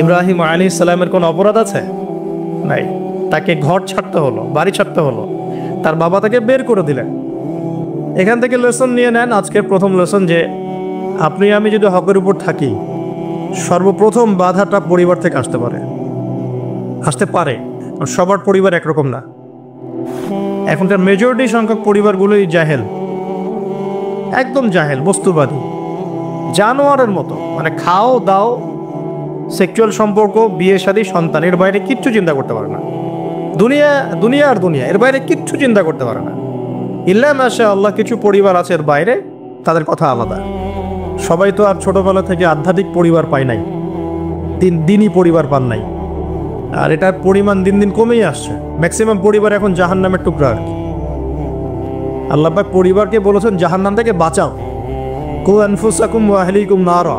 ইব্রাহিম আলাইহিস সালামের কোনো অপরাধ আছে? নাই। তাকে ঘর ছাড়তে হলো, বাড়ি ছাড়তে হলো, তার বাবা তাকে বের করে দিলেন। এখান থেকে লেসন নিয়ে নেন, আজকের প্রথম লেসন যে আপনি আমি যদি হকের উপর থাকি, সর্বপ্রথম বাধাটা পরিবার থেকে আসতে পারে। সবার পরিবার একরকম না। এখনকার মেজরিটি সংখ্যক পরিবারগুলোই জাহেল, একদম জাহেল, বস্তুবাদী, জানোয়ারের মতো। মানে খাও দাও, সেক্সুয়াল সম্পর্ক, বিয়ে শাদী, সন্তান, এর বাইরে কিচ্ছু চিন্তা করতে পারে না। দুনিয়া আর দুনিয়া, এর বাইরে কিচ্ছু চিন্তা করতে পারে না। ইল্লা মাশা আল্লাহ, কিছু পরিবার আছে এর বাইরে, তাদের কথা আলাদা। সবাই তো আর ছোটবেলা থেকে আধ্যাত্মিক পরিবার পায় নাই, দিনই পরিবার পান নাই। আর এটার পরিমাণ দিন দিন কমেই আসছে। ম্যাক্সিমাম পরিবার এখন জাহান্নামের টুকরা আর কি। আল্লাহ পাক পরিবারকে বলেছেন জাহান্নাম থেকে বাঁচাও, কু আনফুসাকুম ওয়া আহলিকুম নারা।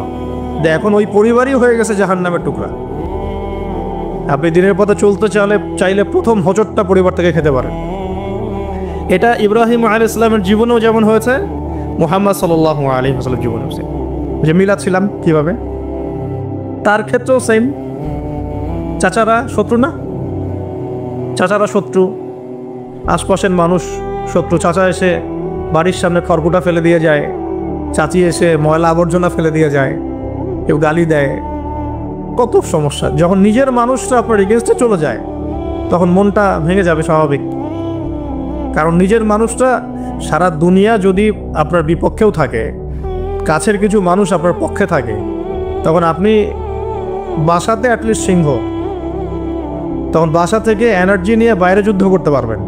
এখন ওই পরিবারই হয়ে গেছে জাহান্নামের টুকরা। আপনি দিনের পথে চলতে চাইলে প্রথম হোঁচটটা পরিবার থেকে খেতে পারেন। এটা ইব্রাহিম আলাইহিস সালামের জীবনেও যেমন হয়েছে, মুহাম্মদ সাল্লাল্লাহু আলাইহি ওয়াসাল্লামের জীবনেও সেম। যে মিলাদ ছিলাম কিভাবে, তার ক্ষেত্রেও সেম। চাচারা শত্রু না, চাচারা শত্রু, আশপাশের মানুষ শত্রু। চাচা এসে বাড়ির সামনে খড়কুটা ফেলে দিয়ে যায়, চাচি এসে ময়লা আবর্জনা ফেলে দিয়ে যায়, কেউ গালি দেয়, কত সমস্যা। যখন নিজের মানুষটা আপনার এগেনস্টে চলে যায়, তখন মনটা ভেঙে যাবে স্বাভাবিক। কারণ নিজের মানুষটা, সারা দুনিয়া যদি আপনার বিপক্ষেও থাকে, কাছের কিছু মানুষ আপনার পক্ষে থাকে, তখন আপনি বাসাতে অ্যাটলিস্ট সিংহ, তখন বাসা থেকে এনার্জি নিয়ে বাইরে যুদ্ধ করতে পারবেন।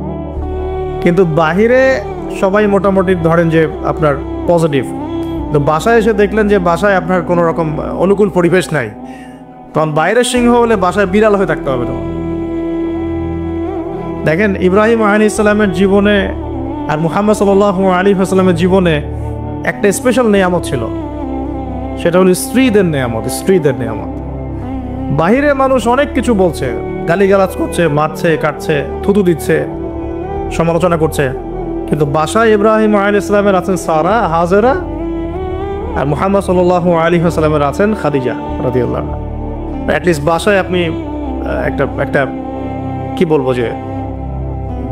কিন্তু বাহিরে সবাই মোটামুটি ধরেন যে আপনার পজিটিভ, তো বাসায় এসে দেখলেন যে বাসায় আপনার কোনো রকম অনুকূল পরিবেশ নাই, তখন বাইরের সিংহ হলে বাসায় বিড়াল হয়ে থাকতে হবে। তখন দেখেন ইব্রাহিম আলাইহিস সালামের জীবনে আর মুহাম্মদ সাল্লাল্লাহু আলাইহি ওয়াসাল্লামের জীবনে একটা স্পেশাল নিয়ামত ছিল, সেটা হলো স্ত্রীদের নিয়ামত। বাহিরে মানুষ অনেক কিছু বলছে, গালিগালাজ করছে, মারছে, কাটছে, থুতু দিচ্ছে, সমালোচনা করছে, কিন্তু বাসায় ইব্রাহিম আলাইহিস সালামের আছেন সারা, হাজেরা, আর মুহাম্মদ সাল্লাল্লাহু আলাইহি ওয়াসাল্লামের আছেন খাদিজা রাদিয়াল্লাহু আনহা। অ্যাটলিস্ট বাসায় আপনি একটা কি বলবো, যে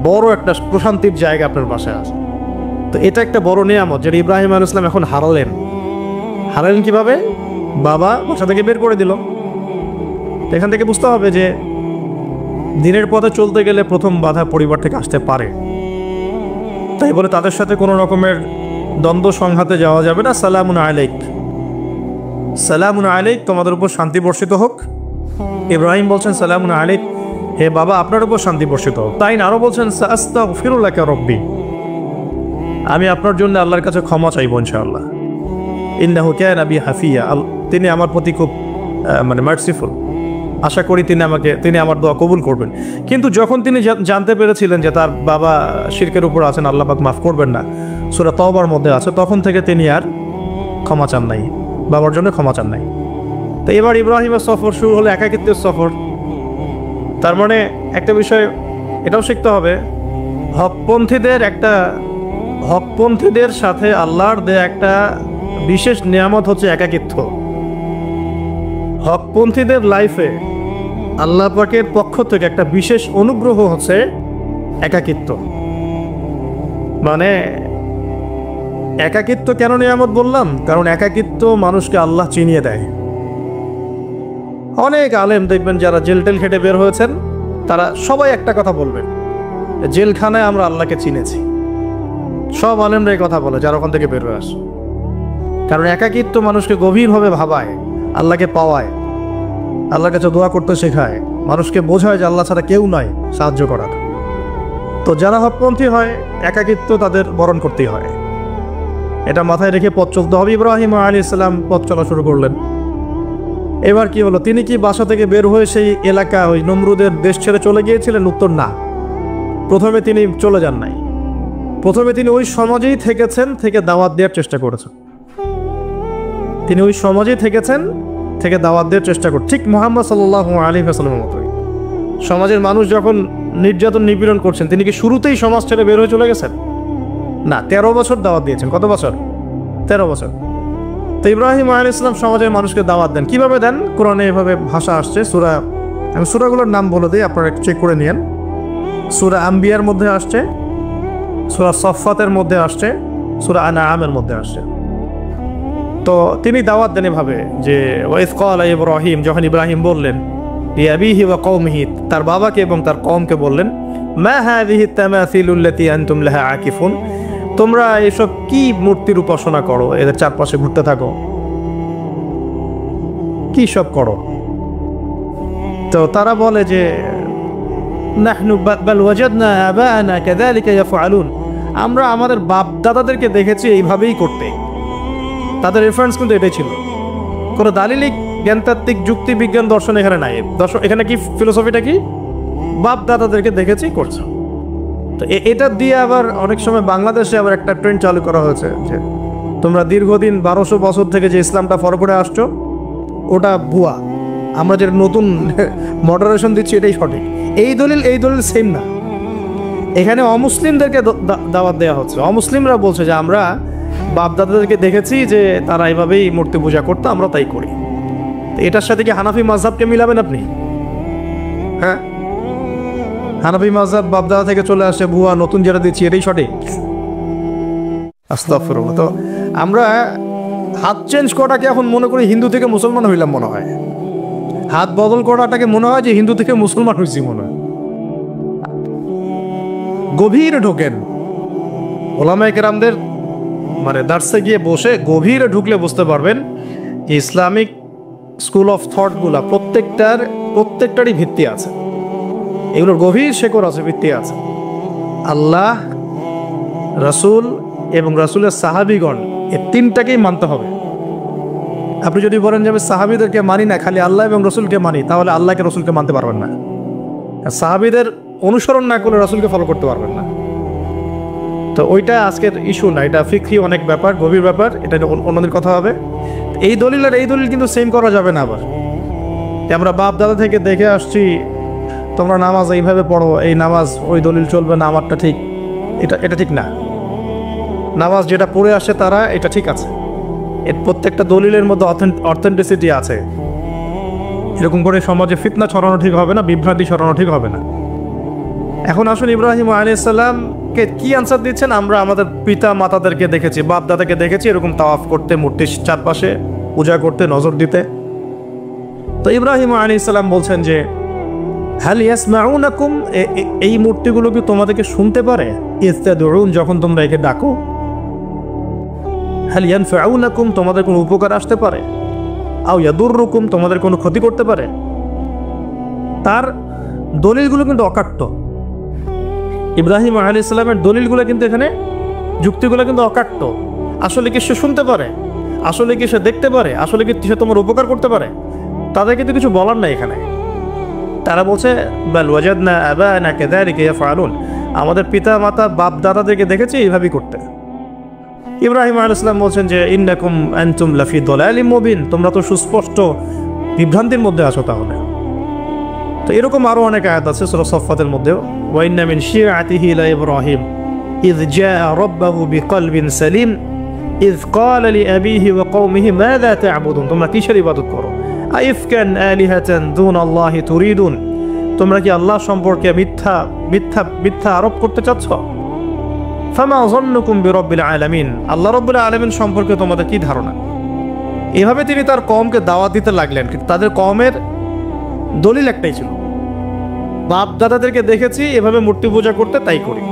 বড় একটা প্রশান্তির জায়গা আপনার বাসায় আছে। তো এটা একটা বড় নিয়ামত, যেটা ইব্রাহিম আলাইহিস সালাম এখন হারালেন কিভাবে? বাবা বাসা থেকে বের করে দিল। এখান থেকে বুঝতে হবে যে দিনের পথে চলতে গেলে প্রথম বাধা পরিবার থেকে আসতে পারে। তাই বলে তাদের সাথে কোনো রকমের দ্বন্দ্ব সংঘাতে যাওয়া যাবে না। সালামুন আলাইক, তোমাদের উপর শান্তি বর্ষিত হোক। ইব্রাহিম বলছেন সালামুন আলাইক, হে বাবা আপনার উপর শান্তি বর্ষিত হোক। তাই আরো বলছেন আস্তাগফিরুল্লাকা রব্বি, আমি আপনার জন্য আল্লাহর কাছে ক্ষমা চাইব ইনশাআল্লাহ। ইন্নাহু কানা বি হাফিয়া, তিনি আমার প্রতি খুব মার্সিফুল, আশা করি তিনি আমার দোয়া কবুল করবেন। কিন্তু যখন তিনি জানতে পেরেছিলেন যে তার বাবা শিরকের উপর আছেন, আল্লাহ পাক মাফ করবেন না, সূরা তাওবার মধ্যে আছে, তখন থেকে তিনি আর ক্ষমা চান নাই, বাবার জন্য ক্ষমা চান নাই। তো এবার ইব্রাহিমের সফর শুরু হলো একাকিত্বের সফর। তার মানে একটা বিষয় এটাও শিখতে হবে, হকপন্থীদের সাথে আল্লাহর দেয়া একটা বিশেষ নিয়ামত হচ্ছে একাকিত্ব। হকপন্থীদের লাইফে আল্লাহ পাকের পক্ষ থেকে একটা বিশেষ অনুগ্রহ হচ্ছে একাকিত্ব। মানে একাকিত্ব কেন নিয়ামত বললাম? কারণ একাকিত্ব মানুষকে আল্লাহ চিনিয়ে দেয়। অনেক আলেম দেখবেন যারা জেল খেটে বের হয়েছেন, তারা সবাই একটা কথা বলবেন, জেলখানায় আমরা আল্লাহকে চিনেছি। সব আলেমরা এই কথা বলে যারা ওখান থেকে বের হয়ে আসে। কারণ একাকিত্ব মানুষকে গভীরভাবে ভাবায়, আল্লাহকে পাওয়ায়, আল্লাহর কাছে দোয়া করতে শেখায়, মানুষকে বোঝায় যে আল্লাহ ছাড়া কেউ নাই সাহায্য করার। তো যারা হকপন্থী হয়, একাকিত্ব তাদের বরণ করতেই হয়। এটা মাথায় রেখে পথ চলতে হবে। ইব্রাহিম আলাইহিস সালাম পথ চলা শুরু করলেন। এবার কি হলো? তিনি কি বাসা থেকে বের হয়ে সেই এলাকা, ওই নমরুদের দেশ ছেড়ে চলে গিয়েছিলেন? উত্তর না। প্রথমে তিনি চলে যান নাই, প্রথমে তিনি ওই সমাজেই থেকেছেন, থেকে দাওয়াত দেওয়ার চেষ্টা করেছেন। তিনি ওই সমাজেই থেকেছেন, থেকে দাওয়াত দেওয়ার চেষ্টা করছেন। ঠিক মুহাম্মদ সাল্লাল্লাহু আলাইহি ওয়াসাল্লামের মতোই। সমাজের মানুষ যখন নির্যাতন নিপীড়ন করছেন, তিনি কি শুরুতেই সমাজ ছেড়ে বের হয়ে চলে গেছেন? না, 13 বছর দাওয়াত দিয়েছেন। কত বছর? 13 বছর। তো ইব্রাহিম আলাইহিস সালাম সমাজের মানুষকে দাওয়াত দেন। কিভাবে দেন? কোরআনে এভাবে ভাষা আসছে। সূরা, আমি সূরাগুলোর নাম বলে দিই, আপনারা একটু চেক করে নিয়েন। সূরা আম্বিয়ার মধ্যে আসছে, সূরা সফফাতের মধ্যে আসছে, সূরা আনআমের মধ্যে আসছে। তো তিনি দাওয়াত দেন এভাবে যে ওয়াইজ ক্বালা ইব্রাহিম, যখন ইব্রাহিম বললেন লিআবিহি ওয়া কওমিহি, তার বাবাকে এবং তার কওমকে বললেন, মা হাযিহি তামাসিলুল্লাতী আনতুম লাহা আকিফুন, তোমরা এসব কি মূর্তির উপাসনা করো, এদের চারপাশে ঘুরতে থাকো, কি সব করো? তো তারা বলে যে নাহনু বাল ওয়াজাদনা আবানা কাযালিকা ইয়াফআলুন, আমরা আমাদের বাপ দাদাদেরকে দেখেছি এইভাবেই করতে। তাদের রেফারেন্স কিন্তু এটাই ছিল, কোনো দালিলিক জ্ঞানতাত্ত্বিক যুক্তি বিজ্ঞান দর্শন এখানে নাই। দর্শন এখানে কি ফিলোসফিটা কি, বাপ দাদাদেরকে দেখেছি করছো। তো এটা দিয়ে আবার অনেক সময় বাংলাদেশে আবার একটা ট্রেন্ড চালু করা হয়েছে যে তোমরা দীর্ঘদিন 1200 বছর থেকে যে ইসলামটা ফলো করে আসছো ওটা ভুয়া, আমরা যে নতুন মডারেশন দিচ্ছি এটাই সঠিক। এই দলিল সেম না, এখানে অমুসলিমদেরকে দাওয়াত দেওয়া হচ্ছে। অমুসলিমরা বলছে যে আমরা বাপদাদাদেরকে দেখেছি যে তারা এইভাবেই মূর্তি পূজা করতো, আমরা তাই করি। এটার সাথে কি হানাফি মাযহাবকে মিলাবেন আপনি? হ্যাঁ, হানাফি মাযহাব বাপদাদা থেকে চলে আসে, ভুয়া, নতুন যেটা দিচ্ছি এটাই সঠিক। আস্তাগফিরুল্লাহ। তো আমরা হাত চেঞ্জ করাটাকে এখন মনে করি হিন্দু থেকে মুসলমান হইলাম মনে হয়, হাত বদল করাটাকে মনে হয় যে হিন্দু থেকে মুসলমান হয়েছি মনে হয়। গভীরে ঢোকেন, ওলামায়ে কেরামদের মানে দার্সে গিয়ে বসে গভীরে ঢুকলে বুঝতে পারবেন যে ইসলামিক স্কুল অফ থটগুলা প্রত্যেকটারই ভিত্তি আছে, এগুলোর গভীর শেকড় আছে, ভিত্তি আছে। আল্লাহ, রাসূল এবং রাসূলের সাহাবীগণ, এই তিনটাকেই মানতে হবে। আপনি যদি বলেন যে আমি সাহাবীদেরকে মানি না, খালি আল্লাহ এবং রসুলকে মানি, তাহলে আল্লাহকে রসুলকে মানতে পারবেন না। সাহাবীদের অনুসরণ না করলে রসুলকে ফলো করতে পারবেন না। তো ওইটা আজকের ইস্যু না, এটা ফিকহি অনেক ব্যাপার, গভীর ব্যাপার, এটা অন্যদের কথা হবে। এই দলিল আর এই দলিল কিন্তু সেম করা যাবে না। আবার আমরা বাপ দাদা থেকে দেখে আসছি তোমরা নামাজ এইভাবে পড়ো, এই নামাজ ওই দলিল চলবে না, আমারটা ঠিক, এটা ঠিক না। নামাজ যেটা পড়ে আসে তারা এটা ঠিক আছে, এর প্রত্যেকটা দলিলের মধ্যে অথেন্টিসিটি আছে। এরকম করে সমাজে ফিতনা ছড়ানো ঠিক হবে না, বিভ্রান্তি ছড়ানো ঠিক হবে না। এখন আসুন ইব্রাহিম আলাইহিস সালামকে কি আনসার দিচ্ছেন? আমরা আমাদের পিতা মাতাদেরকে দেখেছি, বাপ দাদাকে দেখেছি এরকম তাওয়াফ করতে, মূর্তির চারপাশে পূজা করতে, নজর দিতে। তো ইব্রাহিম আলাইহিস সালাম বলছেন যে হাল ইয়াসমাউনাকুম, এই মূর্তিগুলো কি তোমাদেরকে শুনতে পারে? ইস্তাদউন, যখন তোমরা একে ডাকো। হাল ইয়ানফাউনাকুম, তোমাদের কোনো উপকার আসতে পারে? আও ইয়াদুররুকুম, তোমাদের কোনো ক্ষতি করতে পারে? তার দলিলগুলো কিন্তু অকাট্য। ইব্রাহিম আলাইহিস সালামের দলিলগুলো কিন্তু এখানে, যুক্তিগুলো কিন্তু অকাট্য। আসলে কি সে শুনতে পারে? আসলে কি সে দেখতে পারে? আসলে কি সে তোমার উপকার করতে পারে? তাদের কিন্তু কিছু বলার নাই এখানে। তারা বলছে বাল ওয়াজাদনা আবানা কাযালিকা ইয়াফআলুন, আমাদের পিতা মাতা বাপ দাদাদেরকে দেখেছি এইভাবেই করতে। ইব্রাহিম আলাইহিস সালাম বলছেন যে ইন্নাকুম আনতুম লাফি দালালিম মুবিন, তোমরা তো সুস্পষ্ট বিভ্রান্তির মধ্যে আছো। তাহলে তো এরকম আরো অনেক আয়াত আছে সূরা সফফাতের মধ্যেও, ওয়া ইন্না মিন শিআতিহি লা ইব্রাহিম ইয জাআ রাব্বাহু বিকলবিন সালিম ইয ক্বালা লিআবিহি ওয়া কওমিহি মাযা তা'বুদুন, তোমরা কিসের ইবাদত করো? আইফকান আলিহাতান দুনাল্লাহি তুরিদুন, তোমরা কি আল্লাহ সম্পর্কে মিথ্যা আরোপ করতে চাচ্ছ? ফামা যান্নুকুম বিরাব্বিল আলামিন, আল্লাহ রাব্বুল আলামিন সম্পর্কে তোমাদের কি ধারণা? এভাবে তিনি তার কওমকে দাওয়াত দিতে লাগলেন, কিন্তু তাদের কওমের দলিল একটাই ছিল, বাপ দাদাদেরকে দেখেছি এভাবে মূর্তি পূজা করতে, তাই করি।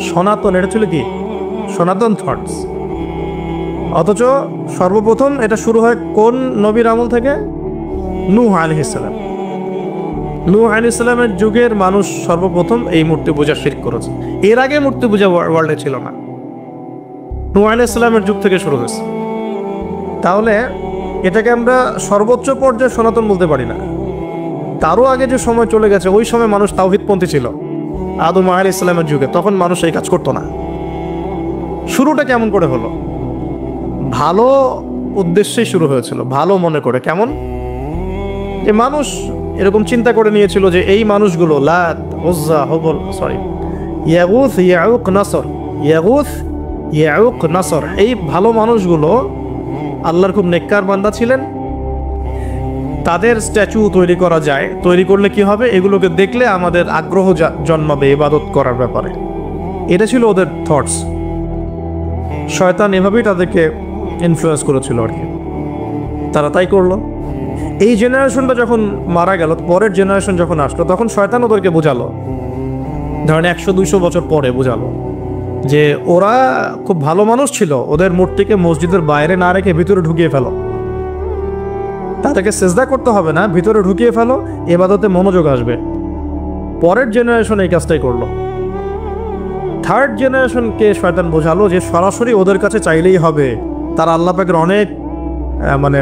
সনাতন, এটা ছিল কি সনাতন থটস। অথচ সর্বপ্রথম এটা শুরু হয় কোন নবীর আমল থেকে? নূহ আলাইহিস সালাম। নূহ আলাইহিস সালামের যুগের মানুষ সর্বপ্রথম এই মূর্তি পূজা শিরক করেছে। এর আগে মূর্তি পূজা ওয়ার্ল্ডে ছিল না, নূহ আলাইহিস সালামের যুগ থেকে শুরু হয়েছে। তাহলে এটাকে আমরা সর্বোচ্চ পর্যায়ে সনাতন বলতে পারি না। তারও আগে যে সময় চলে গেছে, ওই সময় মানুষ তাওহীদপন্থী ছিল। আদম আলাইহিস সালামের যুগে তখন মানুষ এই কাজ করতো না। শুরুটা কেমন করে হলো? ভালো উদ্দেশ্যেই শুরু হয়েছিল, ভালো মনে করে। কেমন? যে মানুষ এরকম চিন্তা করে নিয়েছিল যে এই মানুষগুলো লাত, উজ্জা, হুবল, ইয়াগুথ, ইয়াউক, নাসর, ইয়াগুথ, ইয়াউক, নাসর, এই ভালো মানুষগুলো আল্লাহর খুব নেককার বান্দা ছিলেন, তাদের স্ট্যাচু তৈরি করা যায়, তৈরি করলে কি হবে, এগুলোকে দেখলে আমাদের আগ্রহ জন্মাবে ইবাদত করার ব্যাপারে। এটা ছিল ওদের থটস। শয়তান এভাবেই তাদেরকে ইনফ্লুয়েন্স করেছিল আর কি, তারা তাই করলো। এই জেনারেশনটা যখন মারা গেল, পরের জেনারেশন যখন আসলো, তখন শয়তান ওদেরকে বোঝালো, ধরেন 100-200 বছর পরে বোঝালো যে ওরা খুব ভালো মানুষ ছিল, ওদের মূর্তিকে মসজিদের বাইরে না রেখে ভিতরে ঢুকিয়ে ফেলো, তাদেরকে সেজদা করতে হবে না, ভিতরে ঢুকিয়ে ফেলো, ইবাদতে মনোযোগ আসবে। পরের জেনারেশন এই কাজটাই করলো। থার্ড জেনারেশনকে শয়তান বোঝালো যে সরাসরি ওদের কাছে চাইলেই হবে, তারা আল্লাহ পাকের অনেক মানে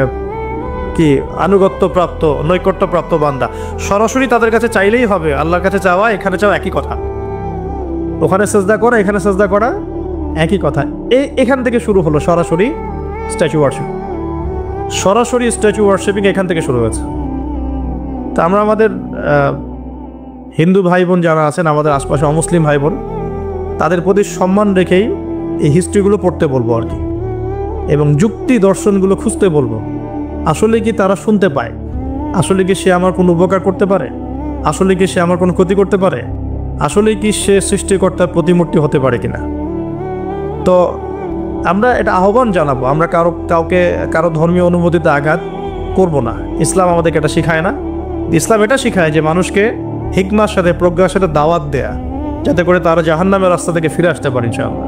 কি আনুগত্যপ্রাপ্ত নৈকট্যপ্রাপ্ত বান্দা, সরাসরি তাদের কাছে চাইলেই হবে। আল্লাহর কাছে চাওয়া এখানে চাওয়া একই কথা, ওখানে সেজদা করা এখানে সেজদা করা একই কথা। এখান থেকে শুরু হলো সরাসরি স্ট্যাচু ওয়ার্শিপ। সরাসরি স্ট্যাচু ওয়ার্শিপিং এখান থেকে শুরু হয়েছে। তা আমরা আমাদের হিন্দু ভাই বোন যারা আছেন, আমাদের আশপাশে অমুসলিম ভাই বোন, তাদের প্রতি সম্মান রেখেই এই হিস্ট্রিগুলো পড়তে বলবো আর কি, এবং যুক্তি দর্শনগুলো খুঁজতে বলবো। আসলে কি তারা শুনতে পায়? আসলে কি সে আমার কোনো উপকার করতে পারে? আসলে কি সে আমার কোনো ক্ষতি করতে পারে? আসলে কি সে সৃষ্টিকর্তার প্রতিমূর্তি হতে পারে কিনা? তো আমরা এটা আহ্বান জানাবো, আমরা কারো ধর্মীয় অনুভূতিতে আঘাত করব না। ইসলাম আমাদেরকে এটা শিখায় না। ইসলাম এটা শিখায় যে মানুষকে হিকমার সাথে, প্রজ্ঞার সাথে দাওয়াত দেয়া, যাতে করে তারা জাহান্নামের রাস্তা থেকে ফিরে আসতে পারে ইনশাআল্লাহ।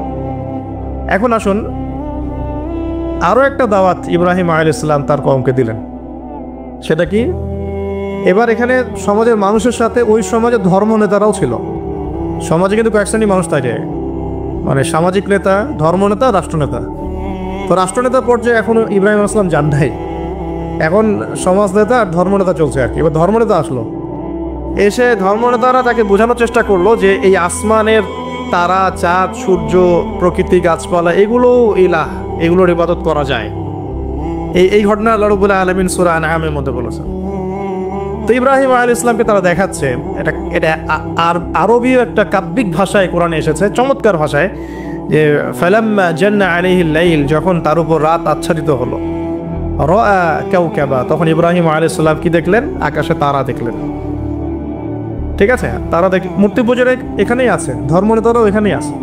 এখন আসুন, আরও একটা দাওয়াত ইব্রাহিম আলাইহিস সালাম তার কওমকে দিলেন। সেটা কি? এবার এখানে সমাজের মানুষের সাথে ওই সমাজের ধর্ম নেতারাও ছিল। সমাজে কিন্তু কয়েক শ্রেণীর মানুষ থাকে, মানে সামাজিক নেতা, ধর্মনেতা, রাষ্ট্রনেতা। তো রাষ্ট্রনেতা পর্যায়ে এখনো ইব্রাহিম আলাইহিস সালাম যান নাই, এখন সমাজ নেতা আর ধর্মনেতা চলছে আর কি। এবার ধর্মনেতা আসলো, এসে ধর্মনেতারা তাকে বোঝানোর চেষ্টা করলো যে এই আসমানের তারা, চাঁদ, সূর্য, প্রকৃতি, গাছপালা, এগুলো ইলাহ, এগুলোর ইবাদত করা যায়। এই ঘটনা আল্লাহ রাব্বুল আলামিন সূরা আনআমের মধ্যে বলেছেন। তো ইব্রাহিম আলাইহিস সালামকে তারা দেখাচ্ছে, এটা আরবী একটা কাব্যিক ভাষায় কোরআনে এসেছে, চমৎকার ভাষায়, যে ফালাম্মা জান্না আলাইহিল লাইল, যখন তার উপর রাত আচ্ছাদিত হলো, রাআ কাওকাবা, তখন ইব্রাহিম আলাইহিস সালাম কি দেখলেন? আকাশে তারা দেখলেন। ঠিক আছে, তারা মূর্তি পূজার এখানেই আছে, ধর্মনেতারাও এখানেই আছে।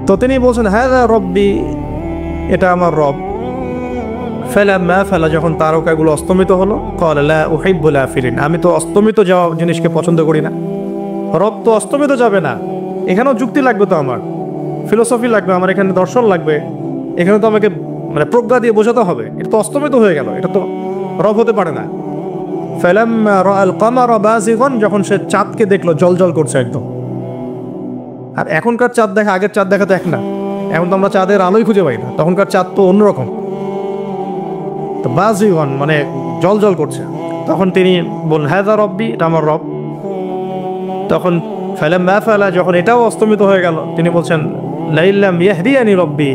তো তিনি বলছেন হাযা রব্বি, এটা আমার রব। ফালাম্মা ফালা, যখন তারকাগুলো অস্তমিত হলো, ক্বালা লা উহিব্বুল আফিলিন, আমি তো অস্তমিত যাওয়া জিনিসকে পছন্দ করি না। রব তো অস্তমিত যাবে না, এখানেও যুক্তি লাগবে, তো আমার ফিলোসফি লাগবে, আমার এখানে দর্শন লাগবে, এখানে তো আমাকে মানে প্রজ্ঞা দিয়ে বোঝাতে হবে। এটা তো অস্তমিত হয়ে গেল, এটা তো রব হতে পারে না। ফালাম্মা রাআল কামারা বাযিগান, যখন সে চাঁদকে দেখলো জলজল করছে একদম। আর এখনকার চাঁদ দেখা আগের চাঁদ দেখা তো এক না, এখন তো আমরা চাঁদের আলোই খুঁজে পাই না, তখনকার চাঁদ তো অন্যরকম। তো বাযিগান মানে জলজল করছে। তখন তিনি বললেন হাযা রব্বি, এটা আমার রব। তখন ফালাম্মা ফালা, যখন এটাও অস্তমিত হয়ে গেল, তিনি বলছেন লাইল্লাম ইয়াহদিয়ানি রব্বি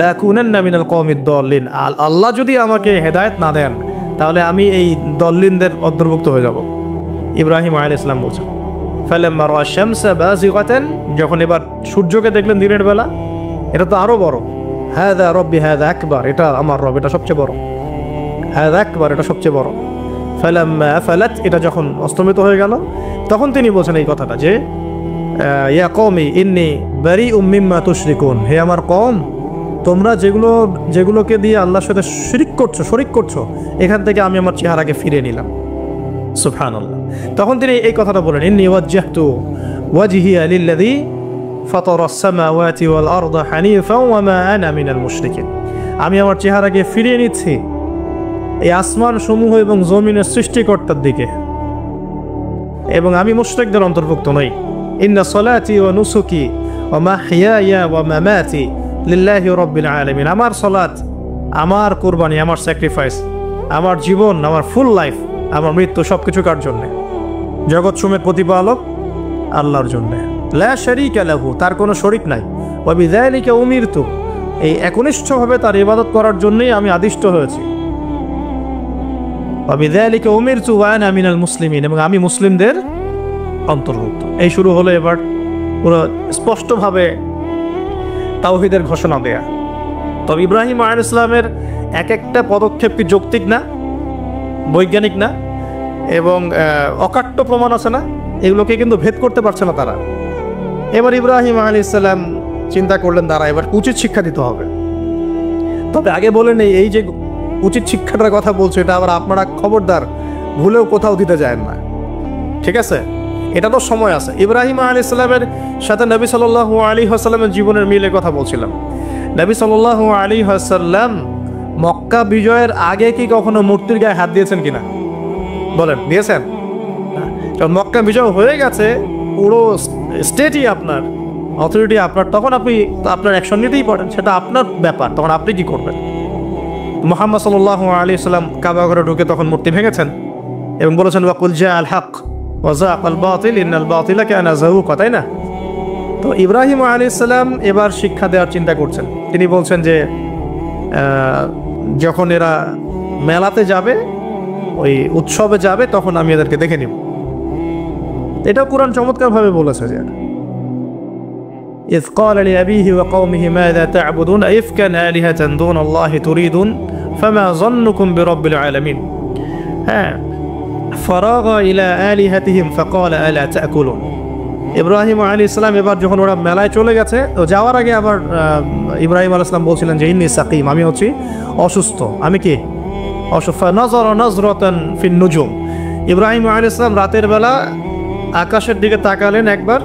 লাকুনান্না মিনাল কওমিদ দাল্লিন, আল্লাহ যদি আমাকে হেদায়েত না দেন তাহলে আমি এই দল্লিনদের অন্তর্ভুক্ত হয়ে যাব। ইব্রাহিম আলাইহিস সালাম বলছেন ফালাম্মা রাআ শামসা বাযিগাতান, যখন এবার সূর্যকে দেখলেন দিনের বেলা, এটা তো আরো বড়। হাযা রব্বি হাযা আকবার, এটা আমার রব, এটা সবচেয়ে বড়। হাযা আকবার, এটা সবচেয়ে বড়। ফালাম্মা আফালাত, এটা যখন অস্তমিত হয়ে গেল, তখন তিনি বলছেন এই কথাটা যে ইয়া কওমি ইন্নী বারিউম মিম্মা তুশরিকুন, হে আমার কওম, তোমরা যেগুলোকে দিয়ে আল্লাহর সাথে শরিক করছো, এখান থেকে আমি আমার চেহারাকে ফিরিয়ে নিলাম। সুবহানাল্লাহ। তখন তিনি এই কথাটা বলেন ইন্নী ওয়াজ্জাহতু ওয়াজহিয়া লিল্লাযী ফাতারাস সামাওয়াতি ওয়াল আরদা হানিফাও ওয়া মা আনা মিনাল মুশরিকিন, আমি আমার চেহারাকে ফিরিয়ে নিচ্ছি এই আসমান সমূহ এবং জমিনের সৃষ্টিকর্তার দিকে, এবং আমি মুশরিকদের অন্তর্ভুক্ত নই। ইন্না সলাতি ওয়া নুসুকি ওয়া মাহইয়ায়া ওয়া মামাতি লিল্লাহি রাব্বিল আলামিন, আমার সালাত, আমার কুরবানি, আমার স্যাক্রিফাইস, আমার জীবন, আমার ফুল লাইফ, আমার মৃত্যু, সবকিছু কার জন্য? জগৎ সমূহের প্রতিপালক আল্লাহর জন্য। লা শারীকা লাহু, তার কোনো শরীক নাই। ওয়া বিযালিকা উমিরতু, এই একনিষ্ঠভাবে তার ইবাদত করার জন্যই আমি আদিষ্ট হয়েছি। ওয়া বিযালিকা উমিরতু ওয়া আনা মিনাল মুসলিমিন, এবং আমি মুসলিমদের অন্তর্ভুক্ত। এই শুরু হলো এবার পুরো স্পষ্টভাবে তাওহীদের ঘোষণা দেয়া। তবে ইব্রাহিম আলাইহিস সালামের এক একটা পদক্ষেপ কি যৌক্তিক না, বৈজ্ঞানিক না, এবং অকাট্য প্রমাণ আছে না, এগুলোকে কিন্তু ভেদ করতে পারছে না তারা। এবার ইব্রাহিম আলাইহিস সালাম চিন্তা করলেন তারা এবার উচিত শিক্ষা দিতে হবে। তবে আগে বলে নেই, এই যে উচিত শিক্ষাটার কথা বলছে এটা আবার আপনারা খবরদার ভুলেও কোথাও দিতে যায় না, ঠিক আছে? এটা তো সময় আছে। ইব্রাহিম আলাইহিস সালামের সাথে নবী সাল্লাল্লাহু আলাইহি ওয়াসাল্লামের জীবনের মিলের কথা বলছিলাম। নবী সাল্লাল্লাহু আলাইহি ওয়াসাল্লাম মক্কা বিজয়ের আগে কি কখনো মূর্তির গায়ে হাত দিয়েছেন কিনা বলেন? দিয়েছেন? কারণ মক্কা বিজয় হয়ে গেছে, পুরো স্টেটই আপনার, অথরিটি আপনার, তখন আপনি আপনার অ্যাকশন নিতেই পারেন, সেটা আপনার ব্যাপার, তখন আপনি কি করবেন? মুহাম্মদ সাল্লাল্লাহু আলাইহি ওয়াসাল্লাম কাবা ঘরে ঢুকে তখন মূর্তি ভেঙেছেন এবং বলেছেন ওয়াকুল জাআল হক ওয়া যাকাল বাতিল ইন্নাল বাতিলা কানা যাহুকা, তাই না? তো ইব্রাহিম আলাইহিস সালাম এবার শিক্ষা দেওয়ার চিন্তা করছেন। তিনি বলছেন যে যখন এরা মেলাতে যাবে, ওই উৎসবে যাবে, তখন আমি এদেরকে দেখে নিব। এটাও কোরআন চমৎকারভাবে বলেছে যে إذ قال لأبيه وقومه ماذا تعبدون أئفكا آلهة دون الله تريدون فما ظنكم برب العالمين فراغ إلى آلهتهم فقال ألا تأكلون। ইব্রাহিম আলাইহিস সালাম এবার যখন ওরা মেলায় চলে গেছে, তো যাওয়ার আগে আবার ইব্রাহিম আলাইহিস সালাম বলছিলেন যে ইন্নী সাকিম, আমি হচ্ছি অসুস্থ। আমি কি অসুস্থ? নাযারা নাযরাতান ফিন নুজুম। ইব্রাহিম আলাইহিস সালাম রাতের বেলা আকাশের দিকে তাকালেন একবার,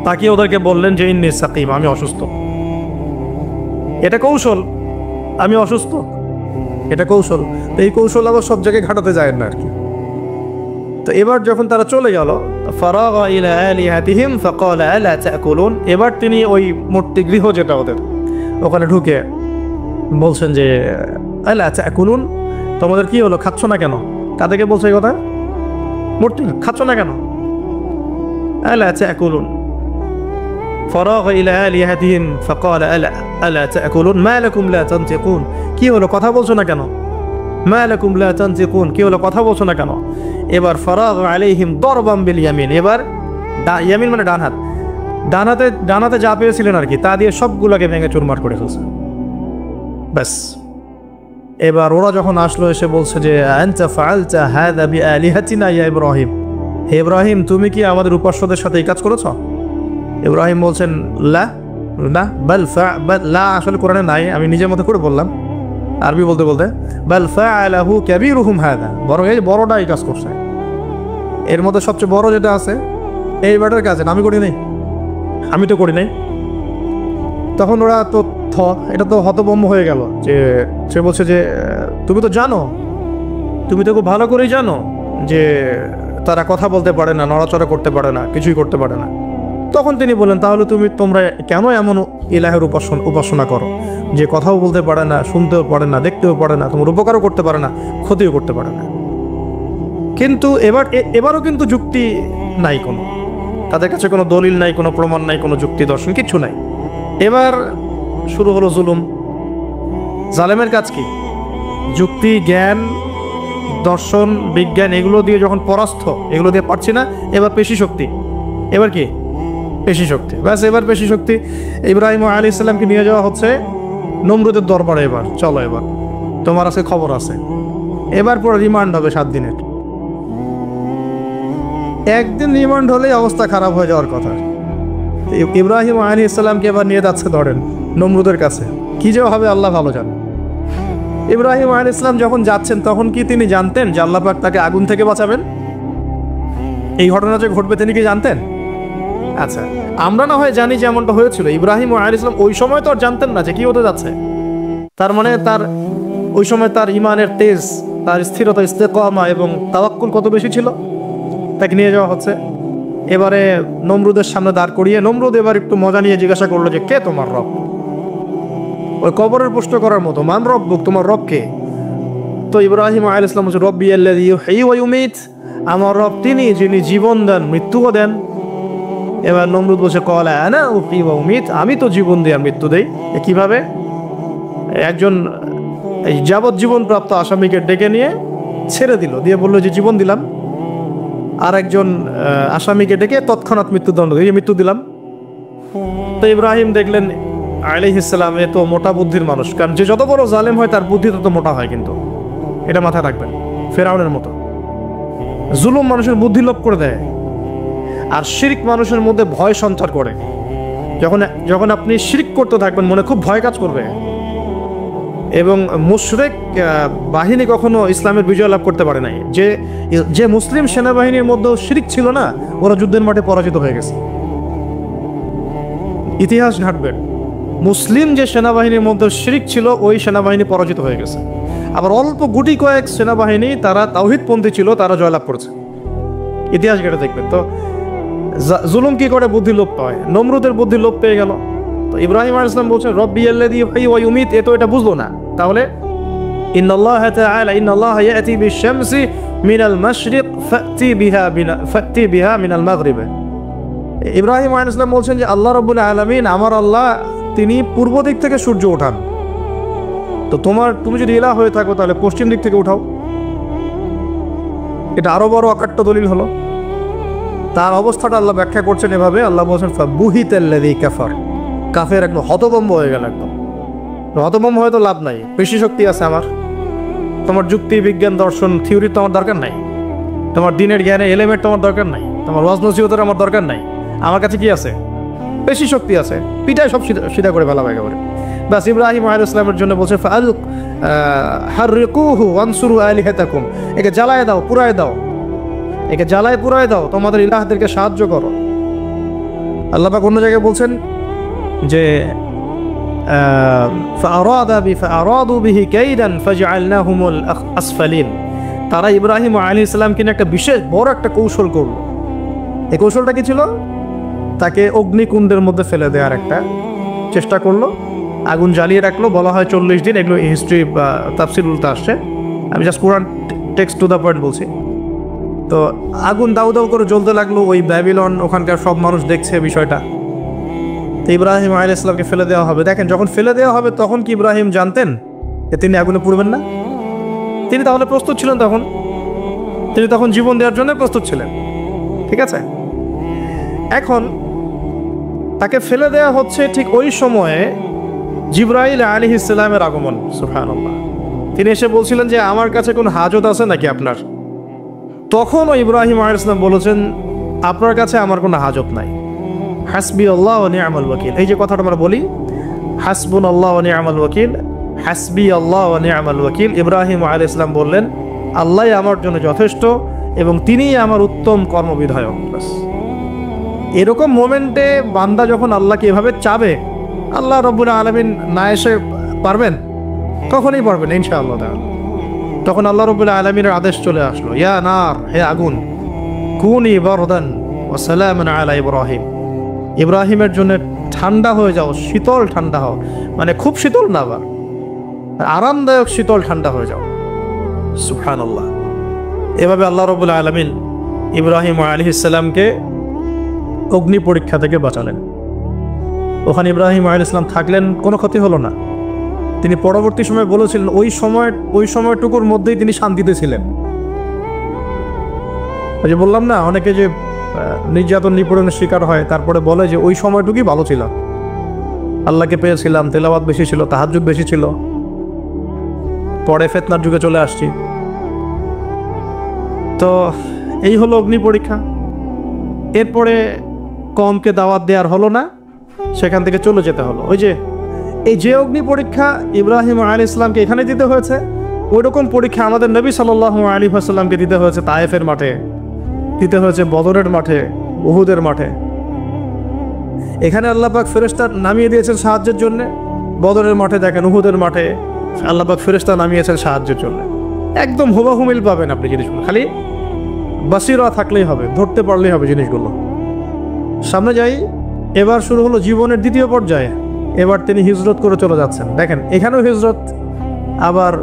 তাকিয়ে ওদেরকে বললেন যে ইন্নী সাকিম, আমি অসুস্থ। এটা কৌশল, আমি অসুস্থ, এটা কৌশল। তো এই কৌশল আবার সব জায়গায় ঘাটাতে যায় না আর কি। তো এবার যখন তারা চলে গেল, ফারাগা ইলা আলিহাতিহিম ফাকালা আলা তাকুলুন, এবার তিনি ওই মূর্তি গৃহ যেটা ওদের, ওখানে ঢুকে বলছেন যে আলা তাকুলুন, তোমাদের কি হলো, খাচ্ছ না কেন? কাদেরকে বলছে এই কথা? মূর্তি, খাচ্ছ না কেন? আলা তাকুলুন। ফারাগা ইলা আলিহাতিহিম ফাকালা আলা তাকুলুন মা লাকুম লা তানতিকুন, কি হলো, কথা বলছো না কেন? মা লাকুম লা তানতিকুন, কি হলো, কথা বলছো না কেন? এবার ফারাগ আলাইহিম দরবাম বিল ইয়ামিন, এবার ইয়ামিন মানে ডান হাত, ডান হাতে যা পেয়েছিলেন আর কি, তা দিয়ে সবগুলোকে ভেঙে চুরমার করে ফেলছে। ব্যাস, এবার ওরা যখন আসলো এসে বলছে যে আনতা ফাআলতা হাযা বিআলিহাতিনা ইয়া ইব্রাহিম, হে ইব্রাহিম তুমি কি আমাদের উপাস্যদের সাথে এই কাজ করেছো? ইব্রাহিম বলছেন লা না বাল লা, আসলে কোরআনে নাই, আমি নিজের মতো করে বললাম আরবি বলতে বলতে। বাল ফাআলাহু কাবীরুহুম হাযা, বরং এই বড়টা এই কাজ করছে, এর মধ্যে সবচেয়ে বড় যেটা আছে এই ব্যাটার কাজ, আমি করি নাই, আমি তো করি নাই। তখন ওরা তো এটা তো হতভম্ব হয়ে গেল, যে সে বলছে যে তুমি তো জানো, তুমি তো খুব ভালো করেই জানো যে তারা কথা বলতে পারে না, নড়াচড়া করতে পারে না, কিছুই করতে পারে না। তখন তিনি বললেন তাহলে তোমরা কেন এমন ইলাহের উপাসনা করো যে কথাও বলতে পারে না, শুনতেও পারে না, দেখতেও পারে না, তোমার উপকারও করতে পারে না, ক্ষতিও করতে পারে না। কিন্তু এবারও কিন্তু যুক্তি নাই, কোনো তাদের কাছে কোনো দলিল নাই, কোনো প্রমাণ নাই, কোনো যুক্তি দর্শন কিচ্ছু নাই। এবার শুরু হলো জুলুম। জালেমের কাজ কি? যুক্তি, জ্ঞান, দর্শন, বিজ্ঞান এগুলো দিয়ে যখন পরাস্ত, এগুলো দিয়ে পারছি না, এবার পেশি শক্তি। এবার কি? পেশি শক্তি। ব্যাস, এবার পেশি শক্তি। ইব্রাহিম আলাইহিস সালামকে নিয়ে যাওয়া হচ্ছে নমরুদের দরবারে। এবার চলো, এবার তোমার আছে খবর আছে। এবার পুরো রিমান্ড হবে 7 দিনের। একদিন রিমান্ড হলেই অবস্থা খারাপ হয়ে যাওয়ার কথা। ইব্রাহিম আলাইহিস সালামকে এবার নিয়ে যাচ্ছে ধরেন নমরুদের কাছে, কি যে হবে আল্লাহ ভালো জানেন। ইব্রাহিম আলাইহিস সালাম যখন যাচ্ছেন তখন কি তিনি জানতেন যে আল্লাহ পাক তাকে আগুন থেকে বাঁচাবেন? এই ঘটনা যে ঘটবে তিনি কি জানতেন? আচ্ছা, আমরা না হয় জানি যে এমনটা হয়েছিল, ইব্রাহিম আলাইহিস সালাম ওই সময় তো আর জানতেন না যে কি হতে যাচ্ছে। তার মানে তার ওই সময় তার ইমানের তেজ, তার স্থিরতা, ইস্তেকামা এবং তাওয়াক্কুল কত বেশি ছিল। তাকে নিয়ে যাওয়া হচ্ছে এবারে নমরুদের সামনে দাঁড় করিয়ে। নমরুদ এবার একটু মজা নিয়ে জিজ্ঞাসা করলো যে কে তোমার রব? ওই কবরের প্রশ্ন করার মতো, মান রব্বুক, তোমার রব কে? তো ইব্রাহিম আলাইহিস সালাম বলছে রব্বি আল্লাযী ইউহয়ী ওয়া ইউমীত, আমার রব তিনি যিনি জীবন দেন মৃত্যুও দেন। এবার নমরুদ বলছে ক্বালা আনা উহয়ী ওয়া উমীত, আমি তো জীবন দিই আর মৃত্যু দেই। কিভাবে? একজন এই যাবজ্জীবন প্রাপ্ত আসামিকে ডেকে নিয়ে ছেড়ে দিল, দিয়ে বললো যে জীবন দিলাম। আর একজন আসামিকে ডেকে তৎক্ষণাৎ মৃত্যুদণ্ড দিয়ে মৃত্যু দিলাম। তো ইব্রাহিম দেখলেন আলাইহিস সালাম এ তো মোটা বুদ্ধির মানুষ, কারণ যে যত বড় জালেম হয় তার বুদ্ধি তত মোটা হয়, কিন্তু এটা মাথায় রাখবেন। ফেরাউনের মতো জুলুম মানুষের বুদ্ধি লোপ করে দেয়, আর শিরক মানুষের মধ্যে ভয় সঞ্চার করে। যখন যখন আপনি শিরক করতে থাকবেন মনে খুব ভয় কাজ করবে। এবং মুশরিক বাহিনী কখনো ইসলামের বিজয় লাভ করতে পারে নাই। যে মুসলিম সেনাবাহিনীর মধ্যে শিরক ছিল না, ওরা যুদ্ধের মাঠে পরাজিত হয়ে গেছে। ইতিহাস ঘাটবেন, মুসলিম যে সেনাবাহিনীর মধ্যে শিরক ছিল ওই সেনাবাহিনী পরাজিত হয়ে গেছে। আবার অল্প গুটি কয়েক সেনাবাহিনী তারা তাওহীদপন্থী ছিল, তারা জয়লাভ করেছে। ইতিহাস ঘেটে দেখবেন। তো জুলুম কি করে বুদ্ধি লোপ পায়? নমরুদের বুদ্ধি লোপ পেয়ে গেল। তো ইব্রাহিম আলাইহিস সালাম বলছেন রব্বিয়াল্লাযী ইউহয়ী ওয়া ইউমীত, এ তো এটা বুঝলো না। তাহলে ইন্নাল্লাহা তাআলা ইন্নাল্লাহা ইয়াতি বিশ-শামসি মিনাল মাশরিক ফাতি বিহা মিনাল মাগরিব। ইব্রাহিম আলাইহিস সালাম বলছেন যে আল্লাহ রাব্বুল আলামিন, আমার আল্লাহ, তিনি পূর্ব দিক থেকে সূর্য ওঠান। তো তুমি যদি ইলাহ হয়ে থাকো তাহলে পশ্চিম দিক থেকে উঠাও। এটা আরো বড় অকাট্য দলিল হলো। তার অবস্থাটা আল্লাহ ব্যাখ্যা করছেন এভাবে, আল্লাহ বলছেন ফাবুহিতাল্লাযী কাফার, কাফের একদম হতভম্ব হয়ে গেল। একদম হতভম্ব হয়তো লাভ নাই, বেশি শক্তি আছে আমার। তোমার যুক্তি, বিজ্ঞান, দর্শন, থিওরি তো আমার দরকার নাই। তোমার দিনের জ্ঞানে এলিমেন্ট তোমার দরকার নাই। তোমার ওয়াজ নসিহতের আমার দরকার নাই। আমার কাছে কি আছে? বেশি শক্তি আছে, পিটায় সব সিধা করে ফেলা একেবারে। বাস ইব্রাহিম আলাইহিস সালামের জন্য বলছে হাররিকুহু ওয়ানসুরু আলিহাতাকুম, একে জ্বালায় দাও, পুরায় দাও, একে জ্বালায় পুরায় দাও, তোমাদের ইলাহদেরকে সাহায্য করো। আল্লাহ পাক অন্য জায়গায় বলছেন যে ফাআরাদু বিহি কাইদান ফাজআলনাহুমুল আসফালিন, তারা ইব্রাহিম আলাইহিস সালামকে নিয়ে একটা বিশেষ বড় একটা কৌশল করলো। এই কৌশলটা কি ছিল? তাকে অগ্নিকুণ্ডের মধ্যে ফেলে দেওয়ার একটা চেষ্টা করলো, আগুন জ্বালিয়ে রাখলো। বলা হয় 40 দিন, এগুলো হিস্ট্রি বা তাফসীর উল্টা আসছে, আমি just Quran text to the point বলছি। তো আগুন দাউ দাউ করে জ্বলতে লাগলো, ওই ব্যাবিলন, ওখানকার সব মানুষ দেখছে বিষয়টা। তো ইব্রাহিম আলাইহিস সালামকে ফেলে দেওয়া হবে। দেখেন, যখন ফেলে দেওয়া হবে তখন কি ইব্রাহিম জানতেন যে তিনি আগুনে পুড়বেন না? তিনি তাহলে প্রস্তুত ছিলেন, তিনি তখন জীবন দেওয়ার জন্য প্রস্তুত ছিলেন। ঠিক আছে, এখন তাকে ফেলে দেওয়া হচ্ছে, ঠিক ওই সময়ে জিবরাইল আলাইহিস সালামের আগমন। সুবহানাল্লাহ। তিনি এসে বলছিলেন যে আমার কাছে কোন হাজত আছে নাকি আপনার? তখন ইব্রাহিম আলাইহিস সালাম বলেছেন আপনার কাছে আমার কোনো হাজত নাই। হাসবি আল্লাহ ওয়া নি'মাল ওয়াকিল, এই যে কথাটা আমরা বলি হাসবুনাল্লাহ ওয়া নি'মাল ওয়াকিল, হাসবি আল্লাহ ওয়া নি'মাল ওয়াকিল, ইব্রাহিম আলাইহিস সালাম বললেন আল্লাহই আমার জন্য যথেষ্ট এবং তিনিই আমার উত্তম কর্মবিধায়ক। এরকম মোমেন্টে বান্দা যখন আল্লাহকে এভাবে চাবে, আল্লাহ রাব্বুল আলামিন না এসে পারবেন? কখনোই পারবেন ইনশাআল্লাহ। তখন আল্লাহ রাব্বুল আলামিনের আদেশ চলে আসলো, ইয়া নার, হে আগুন, কুনি বারদান ওয়া সালামান আলা ইব্রাহিম, ইব্রাহিমের জন্য ঠান্ডা হয়ে যাও, শীতল ঠান্ডা হও, মানে খুব শীতল না, আবার আরামদায়ক শীতল ঠান্ডা হয়ে যাও। সুবহানাল্লাহ। এভাবে আল্লাহ রাব্বুল আলামিন ইব্রাহিম আলাইহিস সালামকে অগ্নি পরীক্ষা থেকে বাঁচালেন। ওখানে ইব্রাহিম আলাইহিস সালাম থাকলেন, কোনো ক্ষতি হলো না। তিনি পরবর্তী সময় বলেছিলেন ওই সময়টুকুর মধ্যেই তিনি শান্তিতে ছিলেন। ওই যে বললাম না, অনেকে যে নির্যাতন নিপীড়নের শিকার হয় তারপরে বলে যে ওই সময়টুকুই ভালো ছিল, আল্লাহকে পেয়েছিলাম, তেলাওয়াত বেশি ছিল, তাহাজ্জুদ বেশি ছিল, পরে ফিতনার যুগে চলে আসছি। তো এই হলো অগ্নি পরীক্ষা। এরপরে কমকে দাওয়াত দেওয়ার হলো না, সেখান থেকে চলে যেতে হলো। এই যে অগ্নি পরীক্ষা ইব্রাহিম আলাইহিস সালামকে এখানে দিতে হয়েছে, ওই রকম পরীক্ষা আমাদের নবী সাল্লাল্লাহু আলাইহি ওয়াসাল্লামকে দিতে হয়েছে তায়েফের মাঠে, দিতে হয়েছে বদরের মাঠে, উহুদের মাঠে। এখানে আল্লাহ পাক ফেরেশতা নামিয়ে দিয়েছেন সাহায্যের জন্য। বদরের মাঠে দেখেন, উহুদের মাঠে আল্লাহ পাক ফেরেশতা নামিয়েছেন সাহায্যের জন্য। একদম হুবাহুমিল পাবেন আপনি জিনিসগুলো, খালি বাসিরা থাকলেই হবে, ধরতে পারলেই হবে জিনিসগুলো। সামনে যাই, এবার শুরু হলো জীবনের দ্বিতীয় পর্যায়ে। এবার তিনি হিজরত করে চলে যাচ্ছেন। দেখেন, এখানেও হিজরত, আবার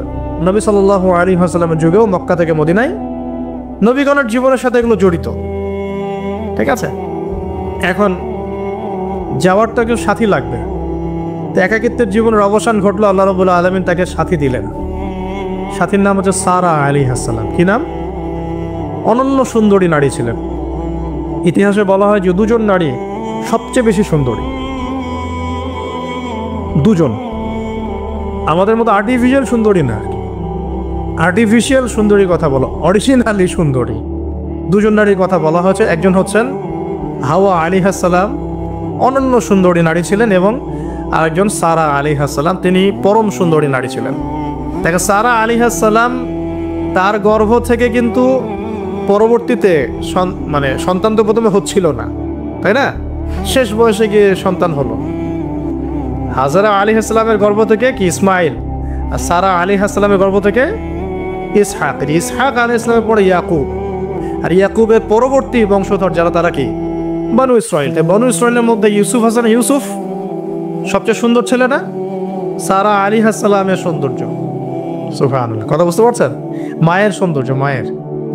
নবী সাল্লাল্লাহু আলাইহি ওয়াসাল্লামের যুগেও মক্কা থেকে মদিনায় নবীগণের জীবনের সাথে এগুলো জড়িত। ঠিক আছে, এখন যাওয়ার তো কেউ সাথী লাগবে। তো একাকিত্বের জীবনের অবসান ঘটলো, আল্লাহ রাব্বুল আলামিন তাকে সাথী দিলেন। সাথীর নাম হচ্ছে সারা আলাইহিস সালাম। কি নাম? অনন্য সুন্দরী নারী ছিলেন। ইতিহাসে বলা হয় যে দুজন নারী সবচেয়ে বেশি সুন্দরী। দুজন, আমাদের মতো আর্টিফিশিয়াল সুন্দরী না, আর্টিফিশিয়াল সুন্দরীর কথা বলো, অরিজিনালি সুন্দরী দুজন নারীর কথা বলা হয়েছে। একজন হচ্ছেন হাওয়া আলাইহিস সালাম, অনন্য সুন্দরী নারী ছিলেন, এবং আরেকজন সারা আলাইহিস সালাম, তিনি পরম সুন্দরী নারী ছিলেন। দেখো সারা আলাইহিস সালাম তার গর্ভ থেকে কিন্তু পরবর্তীতে মানে সন্তান তো প্রথমে হচ্ছিল না, তাই না? শেষ বয়সে গিয়ে সন্তান হলো। হাজারা আলাইহিস সালামের গর্ভ থেকে কি ইসমাইল, আর সারা আলাইহিস সালামের গর্ভ থেকে ইসহাক। ইসহাক আলাইহিস সালামের পরে ইয়াকুব, আর ইয়াকুবের পরবর্তী বংশধর যারা তারা কি বনু ইসরাইল। বনু ইসরাইলের মধ্যে ইউসুফ হাসান, ইউসুফ সবচেয়ে সুন্দর ছেলে না? সারা আলাইহিস সালামের সৌন্দর্য, সুবহানাল্লাহ, কথা বুঝতে পারছেন? মায়ের সৌন্দর্য,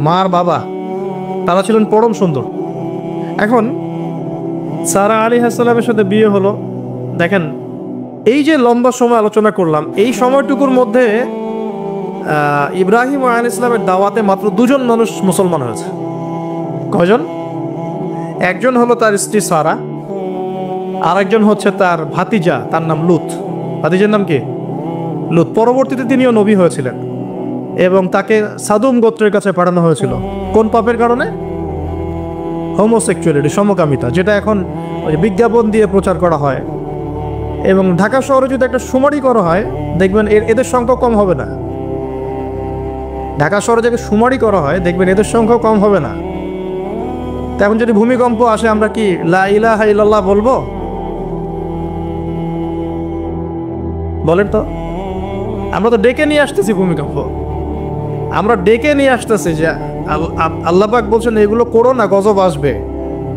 মার বাবা তারা ছিলেন পরম সুন্দর। এখন সারা আলাইহিস সালামের সাথে বিয়ে হলো। দেখেন এই যে লম্বা সময় আলোচনা করলাম, এই সময়টুকুর মধ্যে ইব্রাহিম আলাইহিস সালামের দাওয়াতে মাত্র দুজন মানুষ মুসলমান হয়েছে। কয়জন? একজন হলো তার স্ত্রী সারা, আর একজন হচ্ছে তার ভাতিজা, তার নাম লুত। ভাতিজার নাম কি? লুত। পরবর্তীতে তিনিও নবী হয়েছিলেন এবং তাকে সাদুম গোত্রের কাছে পাঠানো হয়েছিল। কোন পাপের কারণে? হোমোসেক্সুয়ালিটি, সমকামিতা, যেটা এখন বিজ্ঞাপন দিয়ে প্রচার করা হয়। এবং ঢাকা শহরে যদি একটা শুমারি করা হয় দেখবেন এদের সংখ্যা কম হবে না। ঢাকা শহরে যদি শুমারি করা হয় দেখবেন এদের সংখ্যা কম হবে না। এখন যদি ভূমিকম্প আসে আমরা কি লা ইলাহা ইল্লাল্লাহ বলবো? বলেন তো, আমরা তো ডেকে নিয়ে আসতেছি ভূমিকম্প, আমরা ডেকে নিয়ে আসতেছি যে আল্লাহ পাক বলছেন এগুলো করো না, গজব আসবে,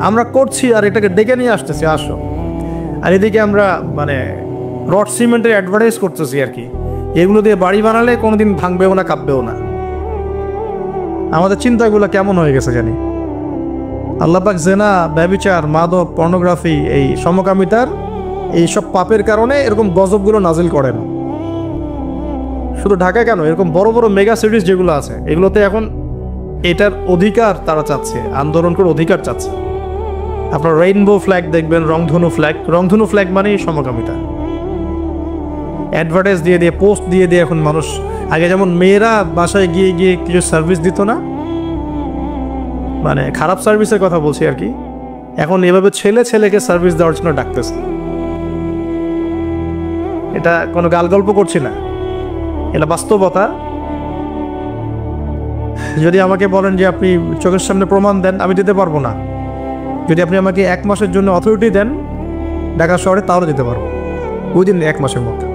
আমরা করছি আর এটাকে ডেকে নিয়ে আসতেছি, আসো। আর এদিকে আমরা মানে রড সিমেন্টের অ্যাডভার্টাইজ করতেছি আর কি, এগুলো দিয়ে বাড়ি বানালে কোনোদিন ভাঙবেও না, কাঁপবেও না। আমাদের চিন্তাগুলো কেমন হয়ে গেছে জানি। আল্লাহ পাক জেনা, ব্যভিচার, মাদক, পর্নোগ্রাফি, এই সমকামিতার এইসব পাপের কারণে এরকম গজবগুলো নাজিল করেন। শুধু ঢাকা কেন, এরকম বড় বড় মেগা সিটিজ যেগুলো আছে এগুলোতে এখন এটার অধিকার তারা চাচ্ছে, আন্দোলন করে অধিকার চাচ্ছে। আপনার রেইনবো ফ্ল্যাগ দেখবেন, রংধনু ফ্ল্যাগ। রংধনু ফ্ল্যাগ মানে সমকামিতা। অ্যাডভার্টাইজ দিয়ে দিয়ে, পোস্ট দিয়ে দিয়ে এখন মানুষ, আগে যেমন মেয়েরা বাসায় গিয়ে গিয়ে কিছু সার্ভিস দিত না, মানে খারাপ সার্ভিসের কথা বলছি আর কি, এখন এভাবে ছেলে ছেলেকে সার্ভিস দেওয়ার জন্য ডাকতেছে। এটা কোনো গাল গল্প করছি না, এটা বাস্তবতা। যদি আমাকে বলেন যে আপনি চোখের সামনে প্রমাণ দেন, আমি দিতে পারবো না। যদি আপনি আমাকে 1 মাসের জন্য অথরিটি দেন ঢাকা শহরে, তাহলে দিতে পারবো উইদিন 1 মাসের মধ্যে।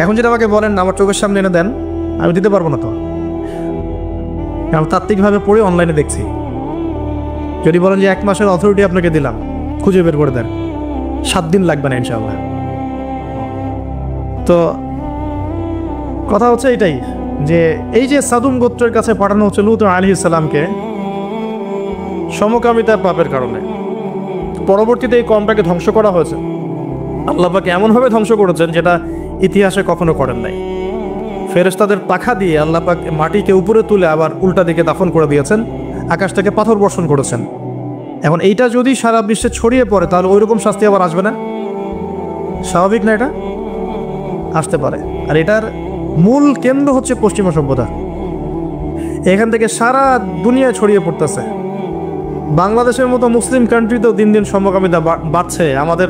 এখন যদি আমাকে বলেন আমার চোখের সামনে এনে দেন, আমি দিতে পারবো না। তো আমি তাত্ত্বিকভাবে পড়ে অনলাইনে দেখছি। যদি বলেন যে 1 মাসের অথরিটি আপনাকে দিলাম, খুঁজে বের করে দেন, 7 দিন লাগবে না ইনশাআল্লাহ। তো কথা হচ্ছে এটাই যে এই যে সাদুম গোত্রের কাছে পাঠানো হচ্ছে লূত আলাইহিস সালামকে সমকামিতার পাপের কারণে, পরবর্তীতে এই কমটাকে ধ্বংস করা হয়েছে। আল্লাহ পাক এমনভাবে ধ্বংস করেছেন যেটা ইতিহাসে কখনো করেন নাই। ফেরেশতাদের পাখা দিয়ে আল্লাহ পাক মাটিকে উপরে তুলে আবার উল্টা দিকে দাফন করে দিয়েছেন, আকাশ থেকে পাথর বর্ষণ করেছেন। এখন এইটা যদি সারা বিশ্বে ছড়িয়ে পড়ে তাহলে ওইরকম শাস্তি আবার আসবে না? স্বাভাবিক না? এটা আসতে পারে। আর এটার মূল কেন্দ্র হচ্ছে পশ্চিমা সভ্যতা। এখান থেকে সারা দুনিয়ায় ছড়িয়ে পড়তেছে। বাংলাদেশের মতো মুসলিম কান্ট্রিতেও দিন দিন সমকামিতা বাড়ছে। আমাদের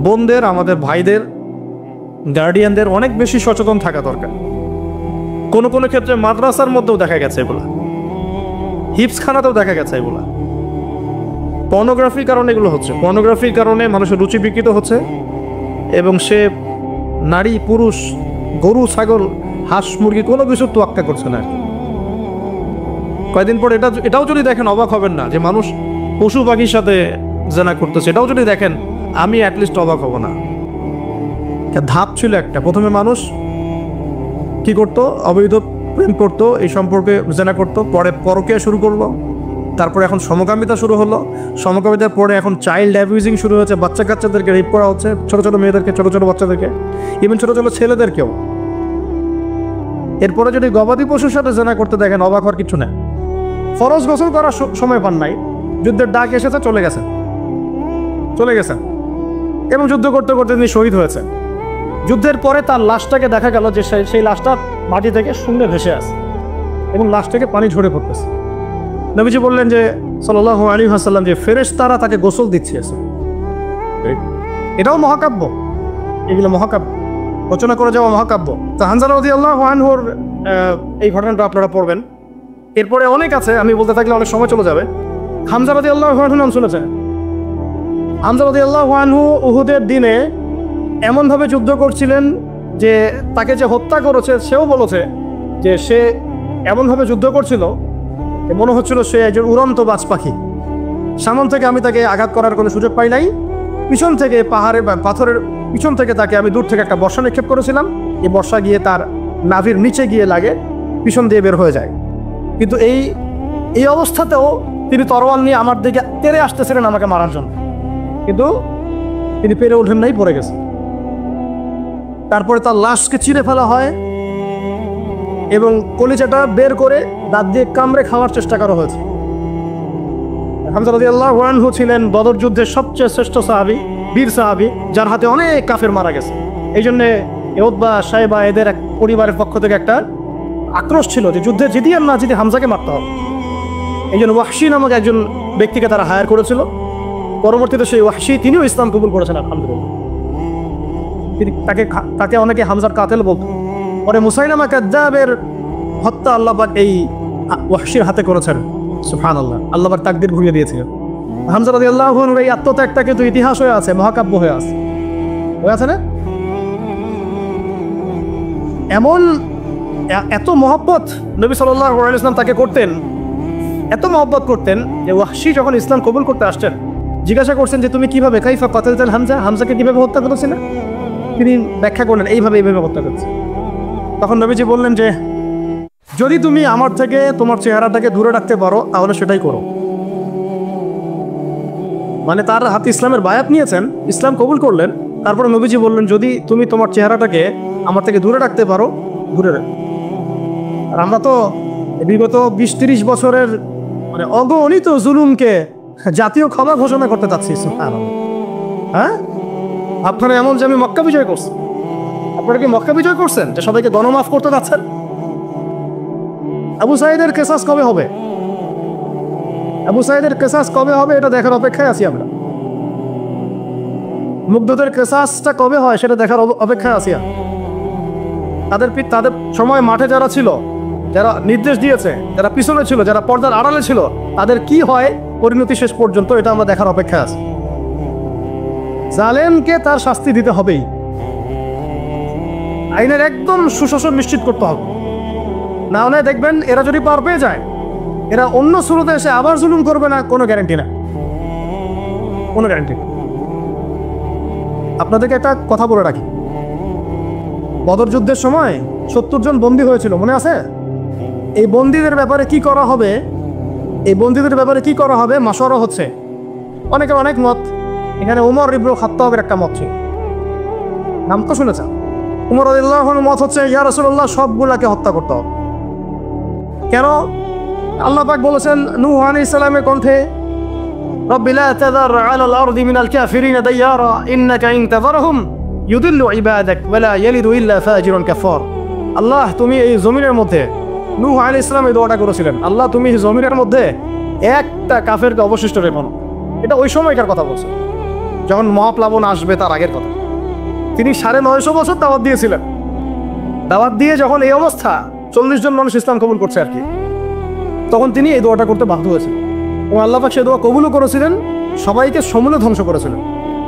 বোনদের, আমাদের ভাইদের, গার্ডিয়ানদের অনেক বেশি সচেতন থাকা দরকার। কোনো কোনো ক্ষেত্রে মাদ্রাসার মধ্যেও দেখা গেছে এগুলা, হিপসখানাতেও দেখা গেছে এগুলা। পর্নোগ্রাফির কারণে এগুলো হচ্ছে। পর্নোগ্রাফির কারণে মানুষের রুচি বিকৃত হচ্ছে এবং সে নারী, পুরুষ, গরু, ছাগল, হাঁস, মুরগি কোনো কিছু তোয়াক্কা করছে না। কয়েকদিন পর এটাও যদি দেখেন অবাক হবেন না যে মানুষ পশু পাখির সাথে জেনা করতেছে। এটাও যদি দেখেন আমি অ্যাটলিস্ট অবাক হব না। ধাপ ছিল একটা, প্রথমে মানুষ কি করতো, অবৈধ প্রেম করতো, এই সম্পর্কে জেনা করতো, পরে পরকীয়া শুরু করলো, তারপরে এখন সমকামিতা শুরু হলো, সমকামিতার পরে এখন চাইল্ড অ্যাবিউজিং শুরু হয়েছে, বাচ্চা কাচ্চাদেরকে রেপ করা হচ্ছে, ছোটো ছোটো মেয়েদেরকে, ছোটো ছোটো বাচ্চাদেরকে, ইভেন ছোটো ছোটো ছেলেদেরকেও। এরপরে যদি গবাদি পশুর সাথে জেনা করতে দেখেন অবাক হওয়ার কিছু নেই। ফরজ গোসল করার সময় পান নাই, যুদ্ধের ডাক এসেছে, চলে গেছেন এবং যুদ্ধ করতে করতে তিনি শহীদ হয়েছেন। যুদ্ধের পরে তার লাশটাকে দেখা গেল যে সেই লাশটা মাটি থেকে শূন্যে ভেসে আছে এবং লাশ থেকে পানি ঝরে পড়তেছে। নবীজি বললেন যে সাল্লাল্লাহু আলাইহি ওয়াসাল্লাম যে ফেরেশতারা তাকে গোসল দিচ্ছে। এটাও মহাকাব্য, এগুলো মহাকাব্য, রচনা করে যাওয়া মহাকাব্য। তো হানজালা রাদিয়াল্লাহু আনহুর এই ঘটনাটা আপনারা পড়বেন। এরপরে অনেক আছে, আমি বলতে থাকলে অনেক সময় চলে যাবে। হামজা রাদিয়াল্লাহু আনহু নাম শুনেছেন? হামজা রাদিয়াল্লাহু আনহু উহুদের দিনে এমনভাবে যুদ্ধ করছিলেন যে তাকে যে হত্যা করেছে সেও বলেছে যে সে এমনভাবে যুদ্ধ করছিল মনে হচ্ছিল সে একজন উড়ন্ত বাজ পাখি। সামন থেকে আমি তাকে আঘাত করার কোনো সুযোগ পাই নাই, পিছন থেকে পাহাড়ে বা পাথরের পিছন থেকে তাকে আমি দূর থেকে একটা বর্ষা নিক্ষেপ করেছিলাম। এই বর্ষা গিয়ে তার নাভির নিচে গিয়ে লাগে, পিছন দিয়ে বের হয়ে যায়। কিন্তু এই অবস্থাতেও তিনি তরোয়াল নিয়ে আমার দিকে তেড়ে আসতেছিলেন আমাকে মারার জন্য, কিন্তু তিনি পেরে ওঠেন নাই, পড়ে গেছে। তারপরে তার লাশকে চিরে ফেলা হয় এবং কলিজাটা বের করে দাঁত দিয়ে কামড়ে খাওয়ার চেষ্টা করা হয়েছে। হামজা রাদিয়াল্লাহু আনহু ছিলেন বদর যুদ্ধের সবচেয়ে শ্রেষ্ঠ সাহাবী, বীর সাহাবী, যার হাতে অনেক কাফের মারা গেছে। এই জন্যে উতবা, শাইবা এদের এক পরিবারের পক্ষ থেকে একটা আক্রোশ ছিল যে যুদ্ধে জিতি আর না জিতি হামজাকে মারতে হবে। এই জন্য ওয়াহশী নামক একজন ব্যক্তিকে তারা হায়ার করেছিল। পরবর্তীতে সেই ওয়াহশী তিনিও ইসলাম কবুল করেছেন আলহামদুলিল্লাহ। তাকে অনেকে হামজার কাতেল বলত। পরে মুসাইলামা কাযযাবের হত্যা আল্লাহ পাক এই ওয়াহশীর হাতে করেছেন। সুবহানাল্লাহ, আল্লাহ পাক তাকদীর ঘুরিয়ে দিয়েছিলেন। হামজা রাদিয়াল্লাহু আনহুর এই আত্মত্যাগটা কিন্তু ইতিহাস হয়ে আছে, মহাকাব্য হয়ে আছে না? এমন এত মহব্বত নবী সাল্লাল্লাহু আলাইহি ওয়াসাল্লাম তাকে করতেন, এত মহব্বত করতেন যে ওয়াহশী যখন ইসলাম কবুল করতে আসছেন জিজ্ঞাসা করছেন যে তুমি কিভাবে, কাইফা কাতালতাল হামজা, হামজাকে কিভাবে হত্যা করেছিলেন? তিনি ব্যাখ্যা করলেন এইভাবে হত্যা করেছে। তখন নবীজি বললেন যে যদি তুমি আমার থেকে তোমার চেহারাটাকে দূরে রাখতে পারো তাহলে সেটাই করো। মানে তার হাতে ইসলামের বায়াত নিয়েছেন, ইসলাম কবুল করলেন, তারপরে নবীজি বললেন যদি তুমি তোমার চেহারাটাকে আমার থেকে দূরে রাখতে পারো দূরে রাখ। আর আমরা তো বিগত 20-30 বছরের মানে অগণিত জুলুমকে জাতীয় ক্ষমা ঘোষণা করতে চাচ্ছি। হ্যাঁ, আপনারা এমন যে আমি মক্কা বিজয় করছি, আপনারা কি মক্কা বিজয় করছেন যে সবাইকে গণমাফ করতে যাচ্ছেন? আবু সাঈদের কেসাস কবে হবে? আবু সাঈদের কেসাস কবে হবে এটা দেখার অপেক্ষায় আছি আমরা। মুগ্ধদের কেসাসটা কবে হয় সেটা দেখার অপেক্ষায় আছি। তাদের সময় মাঠে যারা ছিল, যারা নির্দেশ দিয়েছে, যারা পিছনে ছিল, যারা পর্দার আড়ালে ছিল, তাদের কি হয় পরিণতি শেষ পর্যন্ত এটা আমরা দেখার অপেক্ষায় আছি। জালেমকে তার শাস্তি দিতে হবেই, আইনের একদম সুশাসন নিশ্চিত করতে হবে। না হলে দেখবেন এরা যদি পার পেয়ে যায়, এরা অন্য শুরুতে এসে আবার জুলুম করবে না, কোনো গ্যারান্টি না, কোনো গ্যারান্টি। আপনাদেরকে একটা কথা বলে রাখি, বদর যুদ্ধের সময় 70 জন বন্দী হয়েছিল, মনে আছে? এই বন্দীদের ব্যাপারে কি করা হবে, মাশওয়ারা হচ্ছে, অনেকের অনেক মত। এখানে উমর ইবনে খাত্তাবের একটা মত ছিল, নাম তো শুনেছেন। উমর রাদিয়াল্লাহু আনহুর মত হচ্ছে ইয়া রাসূলুল্লাহ সবগুলাকে হত্যা করতে হবে। কেন? আল্লাহ পাক বলেছেন নূহ আলাইহিস সালামের কণ্ঠে, রব্বি লা তাযার আলাল আরদি মিনাল কাফিরিনা দাইয়ারা ইন্নাকা ইন তাযারহুম ইউদিল্লু ইবাদাক ওয়া লা ইয়ালিদু ইল্লা ফাজিরুন কাফার। আল্লাহ তুমি এই জমিনের মধ্যে, নূহ আলাইহিস সালাম এই দোয়াটা করেছিলেন, আল্লাহ তুমি এই জমিনের মধ্যে একটা কাফেরকে অবশিষ্ট রেখো না। এটা ওই সময়কার কথা বলছে, যখন মহাপ্লাবন আসবে তার আগের কথা। তিনি 950 বছর দাওয়াত দিয়েছিলেন। দাওয়াত দিয়ে যখন এই অবস্থা, 40 জন মানুষ ইসলাম কবুল করছে আর কি, তখন তিনি এই দোয়াটা করতে বাধ্য হয়েছিলেন এবং আল্লাহ পাক সেই দোয়া কবুলও করেছিলেন, সবাইকে সমূলে ধ্বংস করেছিলেন।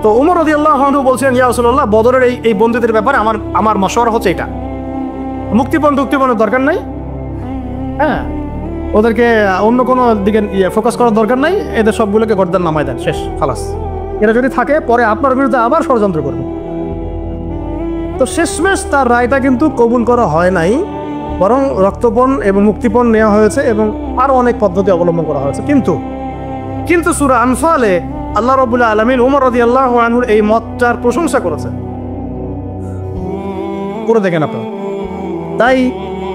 তো উমর রাদিয়াল্লাহু আনহু বলছেন ইয়া রাসূলুল্লাহ বদরের এই বন্দীদের ব্যাপারে আমার মাশওয়ারা হচ্ছে এটা, মুক্তিপণের দরকার নাই। হ্যাঁ, ওদেরকে অন্য কোনো দিকে ফোকাস করার দরকার নাই, এদের সবগুলোকে গর্দান নামায় দেন, শেষ, খালাস। এরা যদি থাকে পরে আপনার বিরুদ্ধে আবার ষড়যন্ত্র করবে। তো শেষমেশ তার রায়টা কিন্তু কবুল করা হয় নাই, বরং রক্তপণ এবং মুক্তিপণ নেওয়া হয়েছে এবং আরো অনেক পদ্ধতি অবলম্বন করা হয়েছে। কিন্তু সূরা আনফালে আল্লাহ রাব্বুল আলামিন উমর রাদিয়াল্লাহু আনহুর এই মতটার প্রশংসা করেছে, করে দেখেন আপনারা। তাই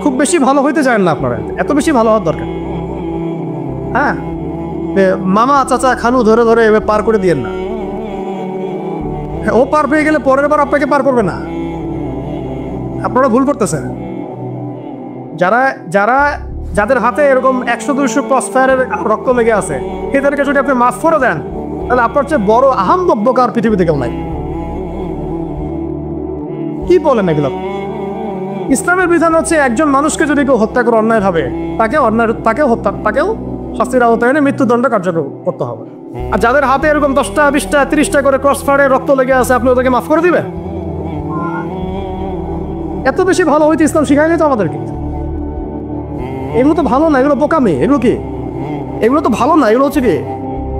খুব বেশি ভালো হইতে চান না আপনারা, এত বেশি ভালো হওয়ার দরকার। হ্যাঁ, মামা চাচা খালু ধরে ধরে পার করে দিয়েন না। ও পার পেয়ে গেলে পরের বার আপনাকে পার করবে না, আপনারা ভুল করতেছেন। যাদের হাতে এরকম 100-200 ক্রস ফায়ারের রক্ত লেগে আছে, এদেরকে যদি আপনি মাফ করে দেন, তাহলে আপনার চেয়ে বড় আহাম বক্তকার পৃথিবীতে কেউ নাই। কি বলেন এগুলো? ইসলামের বিধান হচ্ছে একজন মানুষকে যদি কেউ হত্যা করে অন্যায়ভাবে, তাকেও শাস্তির আওতায় এনে মৃত্যুদণ্ড কার্যকর করতে হবে। আর যাদের হাতে এরকম 10টা 20টা 30টা করে ক্রস ফায়ারের রক্ত লেগে আছে, আপনি ওদেরকে মাফ করে দিবেন? এত বেশি ভালো হইতে ইসলাম শিখায়নি তো আমাদেরকে। এগুলো তো ভালো না, এগুলো বোকামি। এগুলো কি? এগুলো তো ভালো না, এগুলো হচ্ছে কি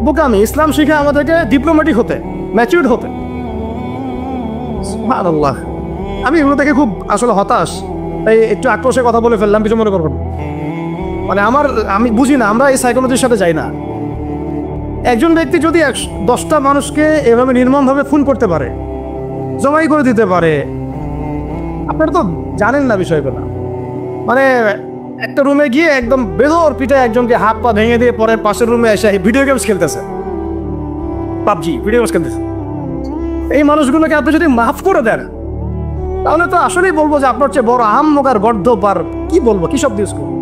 বোকামি। ইসলাম শিখায় আমাদেরকে ডিপ্লোম্যাটিক হতে, ম্যাচিউরড হতে। সুবহানাল্লাহ। আমি এগুলো থেকে খুব আসলে হতাশ, তাই একটু আক্রোশে কথা বলে ফেললাম, কিছু মনে করবেন। মানে আমি বুঝি না, আমরা এই সাইকোলজির সাথে যাই না। একজন ব্যক্তি যদি 10টা মানুষকে এভাবে নির্মমভাবে খুন করতে পারে, জমাই করে দিতে পারে, আপনারা তো জানেন না বিষয়গুলো। মানে একটা রুমে গিয়ে একদম বেদর পিঠে একজনকে হাত পা ভেঙে দিয়ে পরে পাশের রুমে এসে ভিডিও গেমস খেলতেছে, পাবজি ভিডিও গেমস খেলতেছে। এই মানুষগুলোকে আপনি যদি মাফ করে দেন, তাহলে তো আসলেই বলবো যে আপনার চেয়ে বড় আহাম্মকার গর্দভ আর কি বলবো, কি শব্দ ইউজ করবো,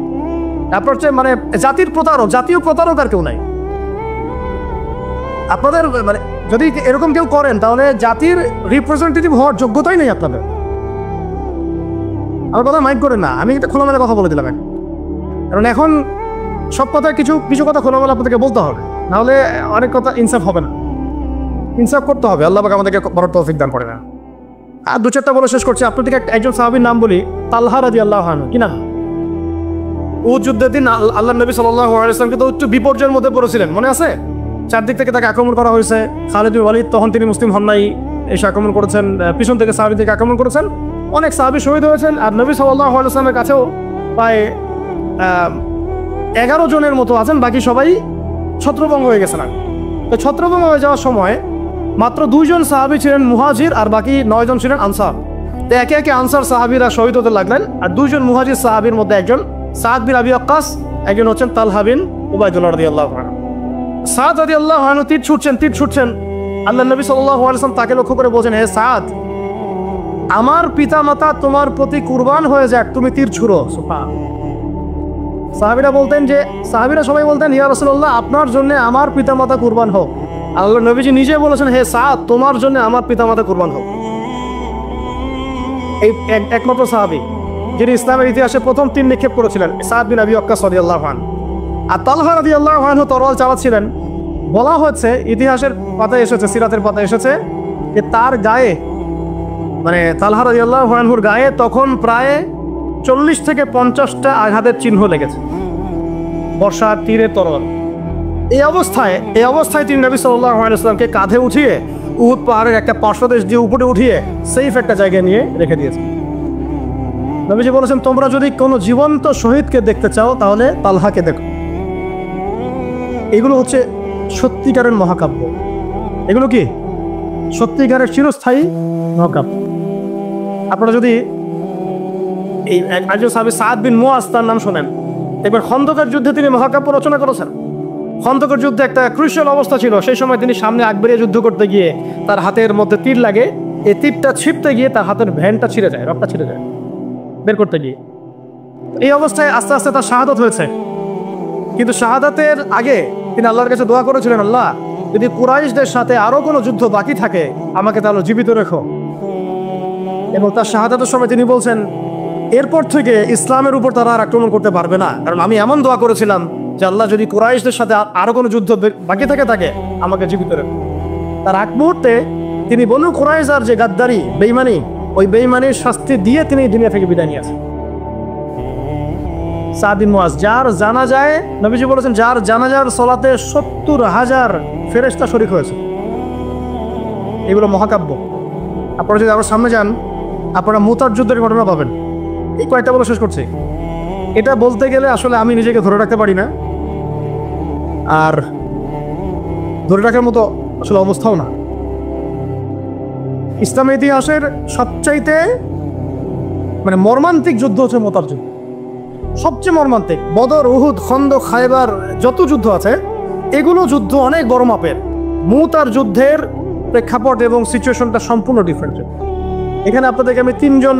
আপনার চেয়ে মানে জাতীয় প্রতারক আর কেউ নাই। আপনাদের মানে যদি এরকম কেউ করেন, তাহলে জাতির রিপ্রেজেন্টেটিভ হওয়ার যোগ্যতাই নেই আপনাদের। আমার কথা মাইন্ড করেন না, আমি একটা খোলামেলা কথা বলে দিলাম। কারণ এখন সব কথা কিছু কথা খোলামেলা আপনাদেরকে বলতে হবে, নাহলে অনেক কথা ইনসাফ হবে না। ইনসাফ করতে হবে, আল্লাহ পাক আমাদেরকে বড় তৌফিক দান করে না। আর 2-4টা বলে শেষ করছি। আপনাদেরকে একজন সাহাবীর নাম বলি, তালহা রাদিয়াল্লাহু আনহু। কি নাম? উহুদ যুদ্ধের দিন আল্লাহ নবী সাল্লাল্লাহু আলাইহি ওয়াসাল্লামকে তো একটু বিপর্যয়ের মধ্যে পড়েছিলেন, মনে আছে? চারদিক থেকে তাকে আক্রমণ করা হয়েছে। খালিদ বিন ওয়ালিদ তখন তিনি মুসলিম হন নাই, এসে আক্রমণ করেছেন, পিছন থেকে সাহাবী থেকে আক্রমণ করেছেন, অনেক সাহাবী শহীদ হয়েছেন। আর নবী সাল্লাল্লাহু আলাইহি ওয়াসাল্লামের কাছেও প্রায় 11 জনের মতো আছেন, বাকি সবাই ছত্রভঙ্গ হয়ে গেছেন। তো ছত্রভঙ্গ হয়ে যাওয়ার সময় মাত্র 2 জন সাহাবী ছিলেন মুহাজির, আর বাকি 9 জন ছিলেন আনসার। তো একে একে আনসার সাহাবীরা শহীদ হতে লাগলেন। আর 2 জন মুহাজির সাহাবীর মধ্যে একজন সাদ বিন আবি ওয়াক্কাস, একজন হচ্ছেন তালহা বিন উবাইদুল্লাহ রাদিয়াল্লাহু আনহু। সাদ রাদিয়াল্লাহু আনহু তীর ছুটছেন। আল্লাহ নবী সাল্লাল্লাহু আলাইহি ওয়াসাল্লাম তাকে লক্ষ্য করে বলছেন, হে সাদ, আমার পিতামাতা তোমার প্রতি কুরবান হয়ে যাক, তুমি তীর ছুড়ো। সাহাবীরা সবাই বলতেন, ইয়া রাসূলুল্লাহ, আপনার জন্য আমার পিতামাতা কুরবান হোক। আল্লাহ নবীজি নিজে বলেছেন, হে সাদ, তোমার জন্য আমার পিতামাতা কুরবান হোক। এই একমাত্র সাহাবী যিনি ইসলামের ইতিহাসে প্রথম তীর নিক্ষেপ করেছিলেন, সাদ বিন আবি ওয়াক্কাস রাদিয়াল্লাহু আনহু। আর তালহা রাদিয়াল্লাহু আনহু তরোয়াল চালাচ্ছিলেন। বলা হচ্ছে, ইতিহাসের পাতায় এসেছে, সিরাতের পাতায় এসেছে যে তার গায়ে, মানে তালহা রাদিয়াল্লাহু আনহুর গায়ে তখন প্রায় 40 থেকে 50টা আঘাতের চিহ্ন লেগেছে, বর্ষা তীরের তরোয়াল। এই অবস্থায় তিনি নবী সাল্লাল্লাহু আলাইহি ওয়াসাল্লামকে কাঁধে উঠিয়ে উহুদ পাহাড়ের একটা পার্শ্বদেশ দিয়ে উপরে উঠিয়ে সেফ একটা জায়গায় নিয়ে রেখে দিয়েছে। নবীজি বলেছেন, তোমরা যদি কোনো জীবন্ত শহীদকে দেখতে চাও, তাহলে তালহাকে দেখো। এগুলো হচ্ছে সত্যিকারের মহাকাব্য। এগুলো কি সত্যিকারের চিরস্থায়ী মহাকাব্য। আপনারা যদি এই একজন সাহাবী সাদ বিন মুআজ তার নাম শোনেন, এবার খন্দকের যুদ্ধে তিনি মহাকাব্য রচনা করেছেন। খন্দকের যুদ্ধে একটা ক্রুশিয়াল অবস্থা ছিল, সেই সময় তিনি সামনে আকবরিয়া যুদ্ধ করতে গিয়ে তার হাতের মধ্যে তীর লাগে, এই তীরটা ছিপতে গিয়ে তার হাতের ভ্যানটা ছিঁড়ে যায়, রক্তটা ছিঁড়ে যায় বের করতে গিয়ে। এই অবস্থায় আস্তে আস্তে তার শাহাদাত হয়েছে। কিন্তু শাহাদাতের আগে তিনি আল্লাহর কাছে দোয়া করেছিলেন, আল্লাহ, যদি কুরাইশদের সাথে আরো কোনো যুদ্ধ বাকি থাকে, আমাকে তাহলে জীবিত রেখো। এবং তার শাহাদাতের সময় তিনি বলছেন, এরপর থেকে ইসলামের উপর তারা আর আক্রমণ করতে পারবে না, কারণ আমি এমন দোয়া করেছিলাম যে আল্লাহ, যদি কুরাইশদের সাথে আরো কোনো যুদ্ধ বাকি থাকে আমাকে জীবিত রেখো। তার আগ মুহূর্তে তিনি বনু কুরাইজার যে গাদ্দারি, বেঈমানি, ওই বেঈমানির শাস্তি দিয়ে তিনি দুনিয়া থেকে বিদায় নিয়েছেন। সাদ বিন মুআজ, যার জানাজায় নবীজি বলেছেন, যার জানাজার সালাতে 70,000 ফেরেশতা শরীক হয়েছে। এগুলো মহাকাব্য। আপনারা যদি আবার সামনে যান, আপনারা মুতার যুদ্ধের ঘটনা পাবেন। এই কয়েকটা বলে শেষ করছি। এটা বলতে গেলে আসলে আমি নিজেকে ধরে রাখতে পারি না, আর ধরে রাখার মতো আসলে অবস্থাও না। ইসলামের ইতিহাসের সবচাইতে মানে মর্মান্তিক যুদ্ধ হচ্ছে মুতার যুদ্ধ, সবচেয়ে মর্মান্তিক। বদর, উহুদ, খন্দক, খায়বার, যত যুদ্ধ আছে এগুলো যুদ্ধ অনেক বড় মাপের। মুতার যুদ্ধের প্রেক্ষাপট এবং সিচুয়েশনটা সম্পূর্ণ ডিফারেন্ট। এখানে আপনাদেরকে আমি 3জন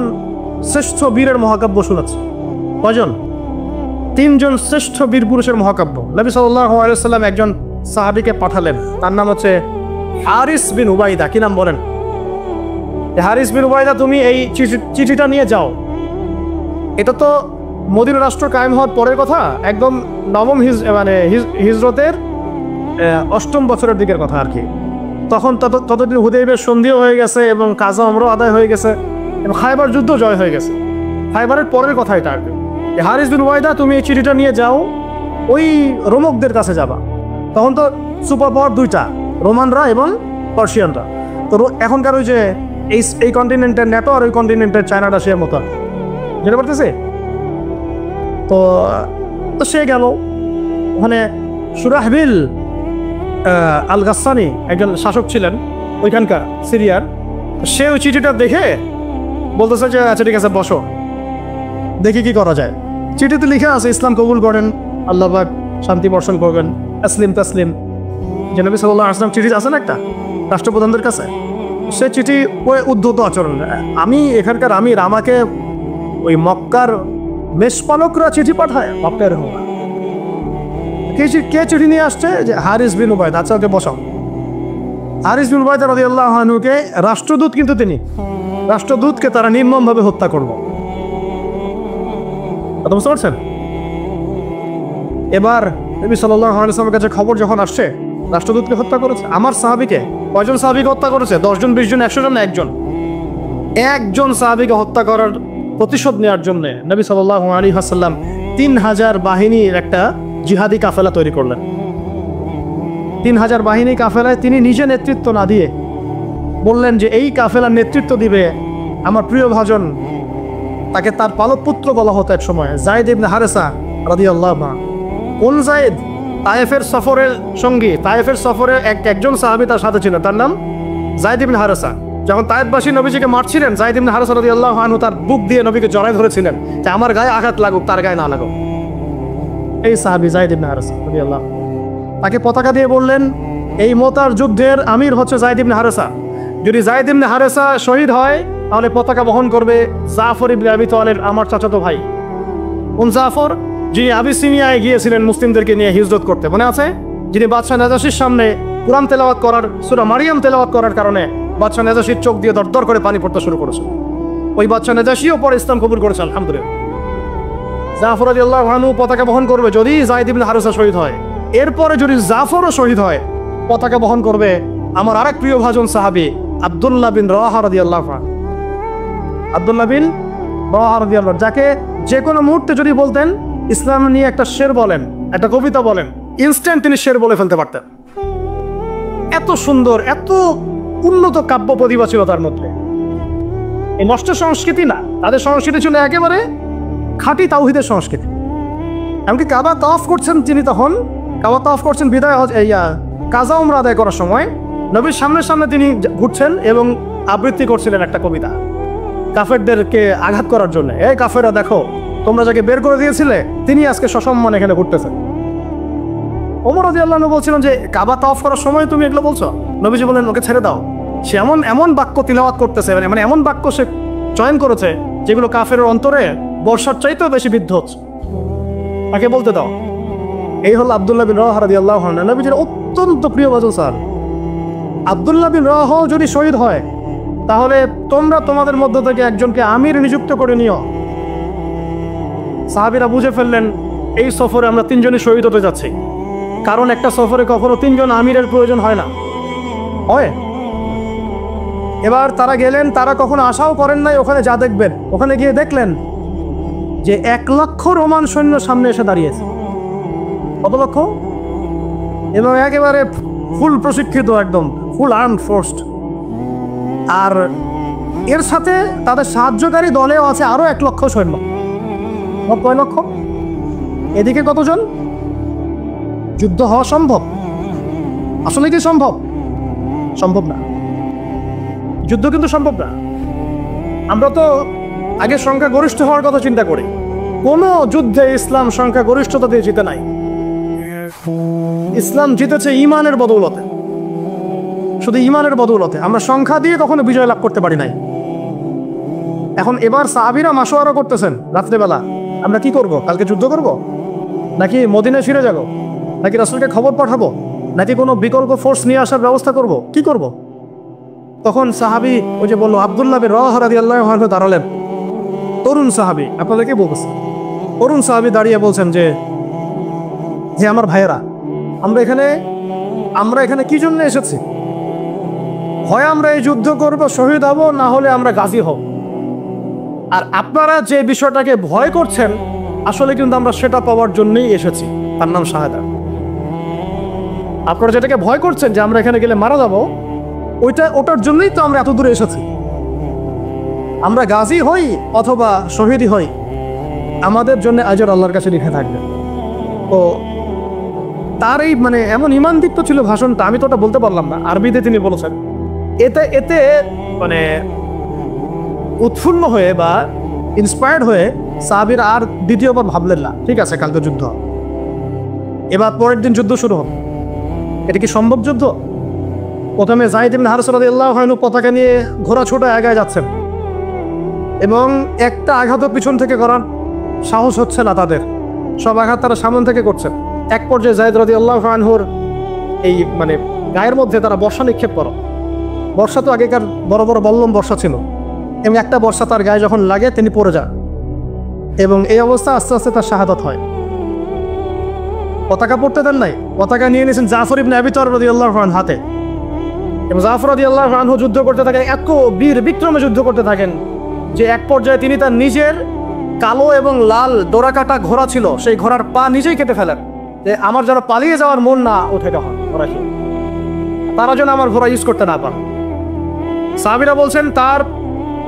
শ্রেষ্ঠ বীরের মহাকাব্য শোনাচ্ছি। কয়জন? 3 জন শ্রেষ্ঠ বীর পুরুষের মহাকাব্য। নবী সাল্লাল্লাহু আলাইহি ওয়াসাল্লাম একজন সাহাবীকে পাঠালেন, তার নাম হচ্ছে হারিস বিন উবাইদা। কি নাম বলেন? হারিস বিন উবাইদা, তুমি এই চিঠিটা নিয়ে যাও। এটা তো মদিনা রাষ্ট্র কায়েম হওয়ার পরের কথা, একদম নবম হিজরতের 8ম বছরের দিকের কথা আর কি। তখন ততদিন হুদাইবিয়ার সন্ধিও হয়ে গেছে এবং কাজা ওমরাও আদায় হয়ে গেছে এবং খায়বার যুদ্ধ জয় হয়ে গেছে। খায়বারের পরের কথা এটা আর কি। হারিস বিন উবাইদা, তুমি এই চিঠিটা নিয়ে যাও, ওই রোমকদের কাছে যাবা। তখন তো সুপার পাওয়ার 2টা, রোমানরা এবং পার্সিয়ানরা। তো এখনকার ওই যে এই কন্টিনেন্টের ন্যাটো আর ওই কন্টিনেন্টের চায়না রাশিয়ার মতো যেটা করতেছে। তো সে গেল ওখানে। সুরাহবিল আল গাসসানি একজন শাসক ছিলেন ওইখানকার সিরিয়ার। সে ওই চিঠিটা দেখে বলতেছে যে আচ্ছা ঠিক আছে, বসো, দেখি কি করা যায়। চিঠিতে লিখে আছে ইসলাম কবুল করেন, আল্লাহ পাক শান্তি বর্ষণ করবেন, আসলিম তাসলিম। যে নবী সাল্লাল্লাহু আলাইহি ওয়াসাল্লাম চিঠি আছে না একটা রাষ্ট্রপ্রধানদের কাছে, সে চিঠি ওই উদ্ধত আচরণ। আমি এখানকার আমির, আমাকে ওই মক্কার মেষপালকরা চিঠি পাঠায়? আপনার কে চিঠি নিয়ে আসছে? যে হারিস বিন উবাইদা। আচ্ছা ওকে বসাও। হারিস বিন উবাইদা রাদিয়াল্লাহু আনহুকে রাষ্ট্রদূত, কিন্তু তিনি রাষ্ট্রদূতকে তারা নির্মমভাবে হত্যা করলো। বুঝতে পারছেন? এবার নবী সাল্লাল্লাহু আলাইহি ওয়াসাল্লামের কাছে খবর যখন আসছে রাষ্ট্রদূতকে হত্যা করেছে। আমার সাহাবীকে, কয়জন সাহাবীকে হত্যা করেছে? 10 জন, 20 জন, 100 জন? একজন সাহাবীকে হত্যা করার প্রতিশোধ নেওয়ার জন্য নবী সাল্লাল্লাহু আলাইহি ওয়াসাল্লাম 3000 বাহিনীর একটা জিহাদি কাফেলা তৈরি করলেন। 3000 বাহিনী কাফেলায় তিনি নিজে নেতৃত্ব না দিয়ে বললেন যে এই কাফেলার নেতৃত্ব দিবে আমার প্রিয় ভাজন, তাকে তার পালক পুত্র বলা হতো এক সময়, যায়েদ ইবনে হারেসা রাদিয়াল্লাহু আনহু। কোন যায়েদ? তায়েফের সফরের সঙ্গী, তায়েফের সফরে একজন সাহাবী তার সাথে ছিল, তার নাম যায়েদ ইবনে হারেসা। যখন তায়েফবাসী নবীজিকে মারছিলেন, যায়েদ ইবনে হারেসা রাদিয়াল্লাহু আনহু তার বুক দিয়ে নবীকে জড়ায় ধরেছিলেন যে আমার গায়ে আঘাত লাগুক, তার গায়ে না লাগুক। এই সাহাবী যায়েদ ইবনে হারেসা রাদিয়াল্লাহু, তাকে পতাকা দিয়ে বললেন এই মোতার যুদ্ধের আমির হচ্ছে যায়েদ ইবনে হারেসা। যদি যায়েদ ইবনে হারেসা শহীদ হয় তাহলে পতাকা বহন করবে জাফর ইবনে আবি তালেব, আমার চাচাতো ভাই। কোন জাফর? যিনি আবিসিনিয়ায় গিয়েছিলেন মুসলিমদেরকে নিয়ে হিজরত করতে, মনে আছে? যিনি বাদশাহ নাজাশির সামনে কুরআন তেলাওয়াত করার, সূরা মারিয়াম তেলাওয়াত করার কারণে বাদশাহ নাজাশির চোখ দিয়ে দরদর করে পানি পড়তে শুরু করেছে। ওই বাদশাহ নাজাশিও পরে ইসলাম কবুল করেছে, আলহামদুলিল্লাহ। জাফর রাদিয়াল্লাহু আনহু পতাকা বহন করবে যদি যায়েদ ইবনে হারেসা শহীদ হয়। এরপরে যদি জাফরও শহীদ হয়, পতাকা বহন করবে আমার আরেক প্রিয় ভাজন সাহাবী আব্দুল্লাহ বিন রাওয়াহা রাদিয়াল্লাহু আনহু। আব্দুল্লাহ বিন রাওয়াহা রাদিয়াল্লাহু, যাকে যে কোনো মুহূর্তে যদি বলতেন ইসলাম নিয়ে একটা শের বলেন, একটা কবিতা বলেন, ইনস্ট্যান্ট তিনি শের বলে ফেলতে পারতেন। এত সুন্দর, এত উন্নত কাব্য প্রতিভা ছিল তার মধ্যে। এই নষ্ট সংস্কৃতি না, তাদের সংস্কৃতি ছিল একেবারে খাঁটি তাওহীদের সংস্কৃতি। এমনকি কাবা তাওয়াফ করছেন তিনি, তখন কাবা তাওয়াফ করছেন বিদায় কাজা উমরা আদায় করার সময় নবীর সামনে সামনে তিনি ঘুরছেন এবং আবৃত্তি করছিলেন একটা কবিতা কাফেরদেরকে আঘাত করার জন্য। এই কাফেররা দেখো, তোমরা যাকে বের করে দিয়েছিলে তিনি আজকে সসম্মানে এখানে ঘুরতেছেন। ওমর রাদিয়াল্লাহু আনহু বলছিলেন যে কাবা তাওয়াফ করার সময় তুমি এগুলো বলছো? নবীজি বললেন ওকে ছেড়ে দাও, সে এমন বাক্য তিলাওয়াত করতেছে, মানে এমন বাক্য সে চয়ন করেছে যেগুলো কাফেরের অন্তরে বর্ষার চাইতেও বেশি বিদ্ধ হচ্ছে, তাকে বলতে দাও। এই হল আব্দুল্লাহ বিন রাওয়াহা রাদিয়াল্লাহু আনহু, নবীজির অত্যন্ত প্রিয় ভাজন স্যার। আব্দুল্লাহ বিন রাওয়াহা যদি শহীদ হয় তাহলে তোমরা তোমাদের মধ্য থেকে একজনকে আমির নিযুক্ত করে নিও। সাহাবীরা বুঝে ফেললেন এই সফরে আমরা 3 জনই শহীদ হতে যাচ্ছি, কারণ একটা সফরে কখনো 3 জন আমিরের প্রয়োজন হয় না, হয়। এবার তারা গেলেন, তারা কখনো আশাও করেন নাই ওখানে যা দেখবেন। ওখানে গিয়ে দেখলেন যে 1 লক্ষ রোমান সৈন্য সামনে এসে দাঁড়িয়েছে। কত লক্ষ? এবং একেবারে ফুল প্রশিক্ষিত, একদম ফুল আর্ম ফোর্সড। আর এর সাথে তাদের সাহায্যকারী দলেও আছে আরো 1 লক্ষ সৈন্য। কয় লক্ষ? এদিকে কতজন? যুদ্ধ হওয়া সম্ভব? আসলে কি সম্ভব? সম্ভব না। যুদ্ধ কিন্তু সম্ভব না। আমরা তো আগে সংখ্যা গরিষ্ঠ হওয়ার কথা চিন্তা করি। কোন যুদ্ধে ইসলাম সংখ্যা গরিষ্ঠতা দিয়ে জিতে নাই। ইসলাম জিতেছে ঈমানের বদৌলতে, শুধু ঈমানের বদৌলতে। আমরা সংখ্যা দিয়ে কখনো বিজয় লাভ করতে পারি নাই। এখন এবার সাহাবীরা মাশওয়ারা করতেছেন রাত্রেবেলা, আমরা কি করব? কালকে যুদ্ধ করব, নাকি মদিনায় ফিরে যাব, নাকি রাসূলকে খবর পাঠাবো, নাকি কোনো বিকল্প ফোর্স নিয়ে আসার ব্যবস্থা করব, কি করব? তখন সাহাবী ওই যে বললো আব্দুল্লাহ বিন রাওয়াহা রাদিয়াল্লাহু আনহু দাঁড়ালেন, তরুণ সাহাবী, আপনাদেরকে বলতেছে তরুণ সাহাবী দাঁড়িয়ে বলছেন যে আমার ভাইয়েরা, আমরা এখানে কি জন্য এসেছি? হয় আমরা এই যুদ্ধ করব, শহীদ হব, না হলে আমরা গাজী হব। আর আপনারা যে বিষয়টাকে ভয় করছেন, আসলে কিন্তু আমরা সেটা পাওয়ার জন্যই এসেছি, তার নাম শাহাদাত। আপনারা যেটাকে ভয় করছেন যে আমরা এখানে গেলে মারা যাব, ওটার জন্যই তো আমরা এত দূরে এসেছি। আমরা গাজী হই অথবা শহীদই হই, আমাদের জন্য আজর আল্লাহর কাছে লিখে থাকবে। তো তার এই মানে এমন ঈমানদীপ্ত ছিল ভাষণটা, আমি তো ওটা বলতে পারলাম না, আরবিতে তিনি বলেছেন। এতে মানে উৎফুল্ল হয়ে বা ইন্সপায়ার্ড হয়ে সাহাবীরা আর দ্বিতীয়বার ভাবলেন না, ঠিক আছে কালকে যুদ্ধ, এবার পরের দিন যুদ্ধ শুরু হবে। এটা কি সম্ভব যুদ্ধ? প্রথমে যায়েদ ইবনে হারেসা রাদিয়াল্লাহু আনহু পতাকা নিয়ে ঘোড়া ছোটা এগিয়ে যাচ্ছেন, এবং একটা আঘাতও পিছন থেকে করার সাহস হচ্ছে না তাদের, সব আঘাত তারা সামনে থেকে করছেন। এক পর্যায়ে যায়েদ রাদিয়াল্লাহু আনহুর এই মানে গায়ের মধ্যে তারা বর্ষা নিক্ষেপ করো। বর্ষা তো আগেকার বড় বড় বল্লম বর্ষা ছিল, এবং একটা বর্ষা তার গায়ে যখন লাগে তিনি পড়ে যান, এবং এই অবস্থা আস্তে আস্তে তার শাহাদাত হয়। পতাকা পড়তে দেন নাই, পতাকা নিয়ে নিয়েছেন জাফর ইবনে আবি তালিব রাদিয়াল্লাহু আনহু হাতে, এবং জাফর রাদিয়াল্লাহু আনহু যুদ্ধ করতে থাকেন, এত বীর বিক্রমে যুদ্ধ করতে থাকেন যে এক পর্যায়ে তিনি তার নিজের কালো এবং লাল ডোরাকাটা ঘোড়া ছিল, সেই ঘোড়ার পা নিজেই কেটে ফেলেন, যে আমার যেন পালিয়ে যাওয়ার মন না উঠে, তখন ঘোড়াকে তারা যেন আমার ঘোড়া ইউজ করতে না পারে। সাহাবীরা বলছেন তার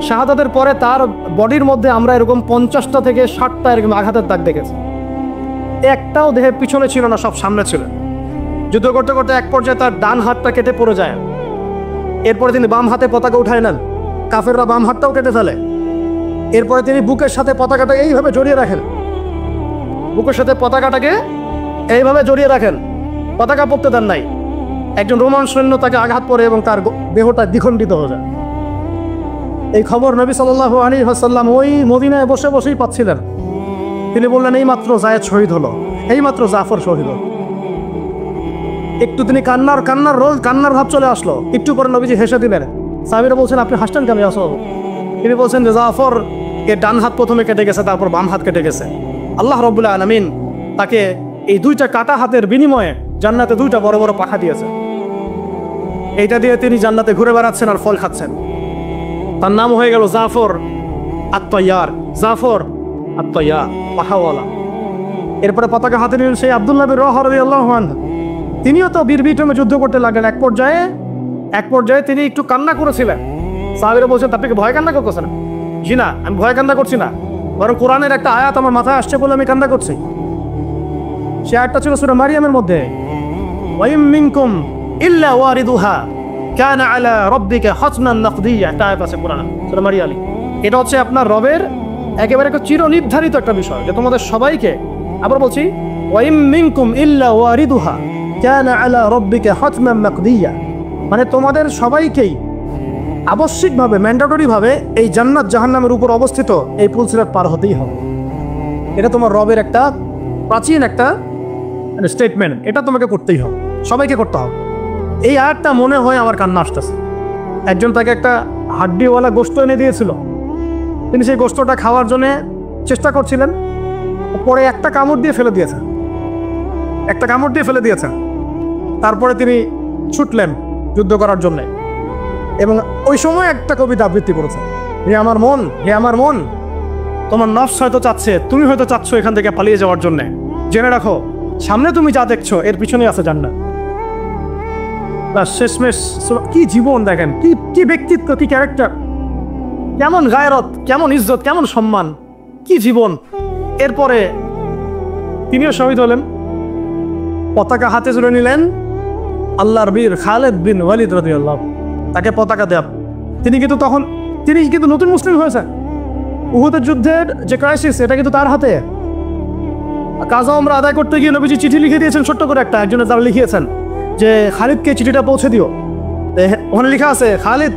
শাহাদাতের পরে তার বডির মধ্যে আমরা এরকম 50টা থেকে 60টা এরকম আঘাতের দাগ দেখেছি, একটাও দেহে পিছনে ছিল না, সব সামনে ছিল। যুদ্ধ করতে করতে এক পর্যায়ে তার ডান হাতটা কেটে পড়ে যায়, এরপরে তিনি বাম হাতে পতাকা উঠায় নেন, কাফেররা বাম হাতটাও কেটে ফেলে। এরপরে তিনি বুকের সাথে পতাকাটা এইভাবে জড়িয়ে রাখেন, বুকের সাথে পতাকাটাকে এইভাবে জড়িয়ে রাখেন, পতাকা পড়তে দেন নাই। একজন রোমান সৈন্য তাকে আঘাত করে এবং তার দেহটা দ্বিখণ্ডিত হয়ে যায়। এই খবর নবী সাল্লাল্লাহু আলাইহি ওয়াসাল্লাম ওই মদিনায় বসে বসেই পাচ্ছিলেন। তিনি বললেন এই মাত্র যায়েদ শহীদ হলো, এই মাত্র জাফর শহীদ হলো। একটু তিনি কান্নার ভাব চলে আসলো, একটু পরে নবীজি হেসে দিলেন। সাহাবীরা বলছেন আপনি হাসতেন কেন আসল? তিনি বলছেন যে জাফর এর ডান হাত প্রথমে কেটে গেছে, তারপর বাম হাত কেটে গেছে। আল্লাহ রাব্বুল আলামিন তাকে এই দুইটা কাটা হাতের বিনিময়ে জান্নাতে দুইটা বড় বড় পাখা দিয়েছে, এইটা দিয়ে তিনি জান্নাতে ঘুরে বেড়াচ্ছেন আর ফল খাচ্ছেন। তার নাম হয়ে গেল জাফর আত-তাইয়ার, জাফর আত-তাইয়ার, পাখাওয়ালা। এরপরে পতাকা হাতে নিলেন সেই আব্দুল্লাহ বিন রাওয়াহা রাদিয়াল্লাহু আনহু, তিনিও তো বীর বিক্রমে যুদ্ধ করতে লাগলেন। এক পর্যায়ে তিনি একটু কান্না করেছিলেন। সাহাবীরা বলছেন আপনি কি ভয় কান্না করতেছেন? জি না, আমি ভয় কান্না করছি না, বরং কোরআনের একটা আয়াত আমার মাথায় আসছে বলে আমি কান্না করছি। সে আয়াতটা ছিল সূরা মারিয়ামের মধ্যে, ওয়া ইম মিনকুম ইল্লা ওয়ারিদুহা কানা আলা রাব্বিকা হাতমান নাকদিয়া, একটা আয়াত আছে কোরআনে সূরা মারিয়াম। এটা হচ্ছে আপনার রবের একেবারে একটা চিরনির্ধারিত একটা বিষয়, যে তোমাদের সবাইকে, আবার বলছি ওয়া ইম মিনকুম ইল্লা ওয়ারিদুহা কানা আলা রাব্বিকা হাতমান মাকদিয়া, মানে তোমাদের সবাইকেই আবশ্যিকভাবে ম্যান্ডেটরিভাবে এই জান্নাত জাহান্নামের উপর অবস্থিত এই পুলসিরাত পার হতেই হবে। এটা তোমার রবের একটা প্রাচীন একটা স্টেটমেন্ট, এটা তোমাকে করতেই হবে, সবাইকে করতে হবে। এই আয়াতটা মনে হয় আমার কান্না আসতেছে। একজন তাকে একটা হাড্ডিওয়ালা গোশত এনে দিয়েছিল, তিনি সেই গোশতটা খাওয়ার জন্য চেষ্টা করছিলেন, পরে একটা কামড় দিয়ে ফেলে দিয়েছেন। তারপরে তিনি ছুটলেন যুদ্ধ করার জন্য, এবং ওই সময় একটা কবিতা আবৃত্তি করেছেন, হে আমার মন, তোমার নফস হয়তো চাচ্ছে, তুমি হয়তো চাচ্ছ এখান থেকে পালিয়ে যাওয়ার জন্য, জেনে রাখো সামনে তুমি যা দেখছো এর পিছনে আছে জান্নাত। শেষমেশ কি জীবন দেখেন, কি ব্যক্তিত্ব, কি ক্যারেক্টার, কেমন গায়রত, কেমন ইজ্জত, কেমন সম্মান, কি জীবন। এরপরে তিনিও শহীদ হলেন, পতাকা হাতে তুলে নিলেন আল্লাহর বীর খালিদ বিন ওয়ালিদ রাদিয়াল্লাহু, তাকে পতাকা দেয়া। তিনি কিন্তু নতুন মুসলিম হয়েছেন। উহুদের যুদ্ধের যে ক্রাইসিস, এটা কিন্তু তার হাতে। কাজা ওমরা আদায় করতে গিয়ে নবীজি চিঠি লিখে দিয়েছেন, ছোট্ট করে একজনের দ্বারা লিখিয়েছেন যে খালিদকে চিঠিটা পৌঁছে দিও। ওখানে লেখা আছে খালিদ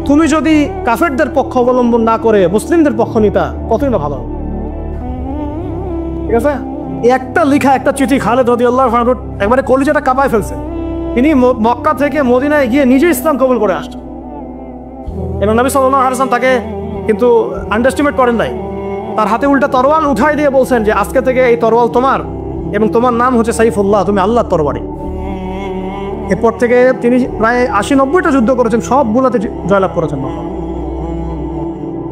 তুমি যদি কাফেরদের পক্ষ অবলম্বন না করে মুসলিমদের পক্ষ নিতা কতই না ভালো। ঠিক আছে, একটা লেখা একটা চিঠি খালেদ রাদিয়াল্লাহু আনহু একবারে কলিজাটা কাঁপায় ফেলছে। তিনি মক্কা থেকে মদিনায় গিয়ে নিজে ইসলাম কবুল করে আসছেন এবং নবী সাল্লাল্লাহু আলাইহি ওয়াসাল্লাম তাকে কিন্তু আন্ডারস্টিমেট করেন নাই। তার হাতে উল্টা তরোয়াল উঠাই দিয়ে বলছেন যে আজকে থেকে এই তরোয়াল তোমার এবং তোমার নাম হচ্ছে সাইফুল্লাহ, তুমি আল্লাহর তরবারি। এরপর থেকে তিনি প্রায় 80-90টা যুদ্ধ করেছেন, সবগুলোতে জয়লাভ করেছেন।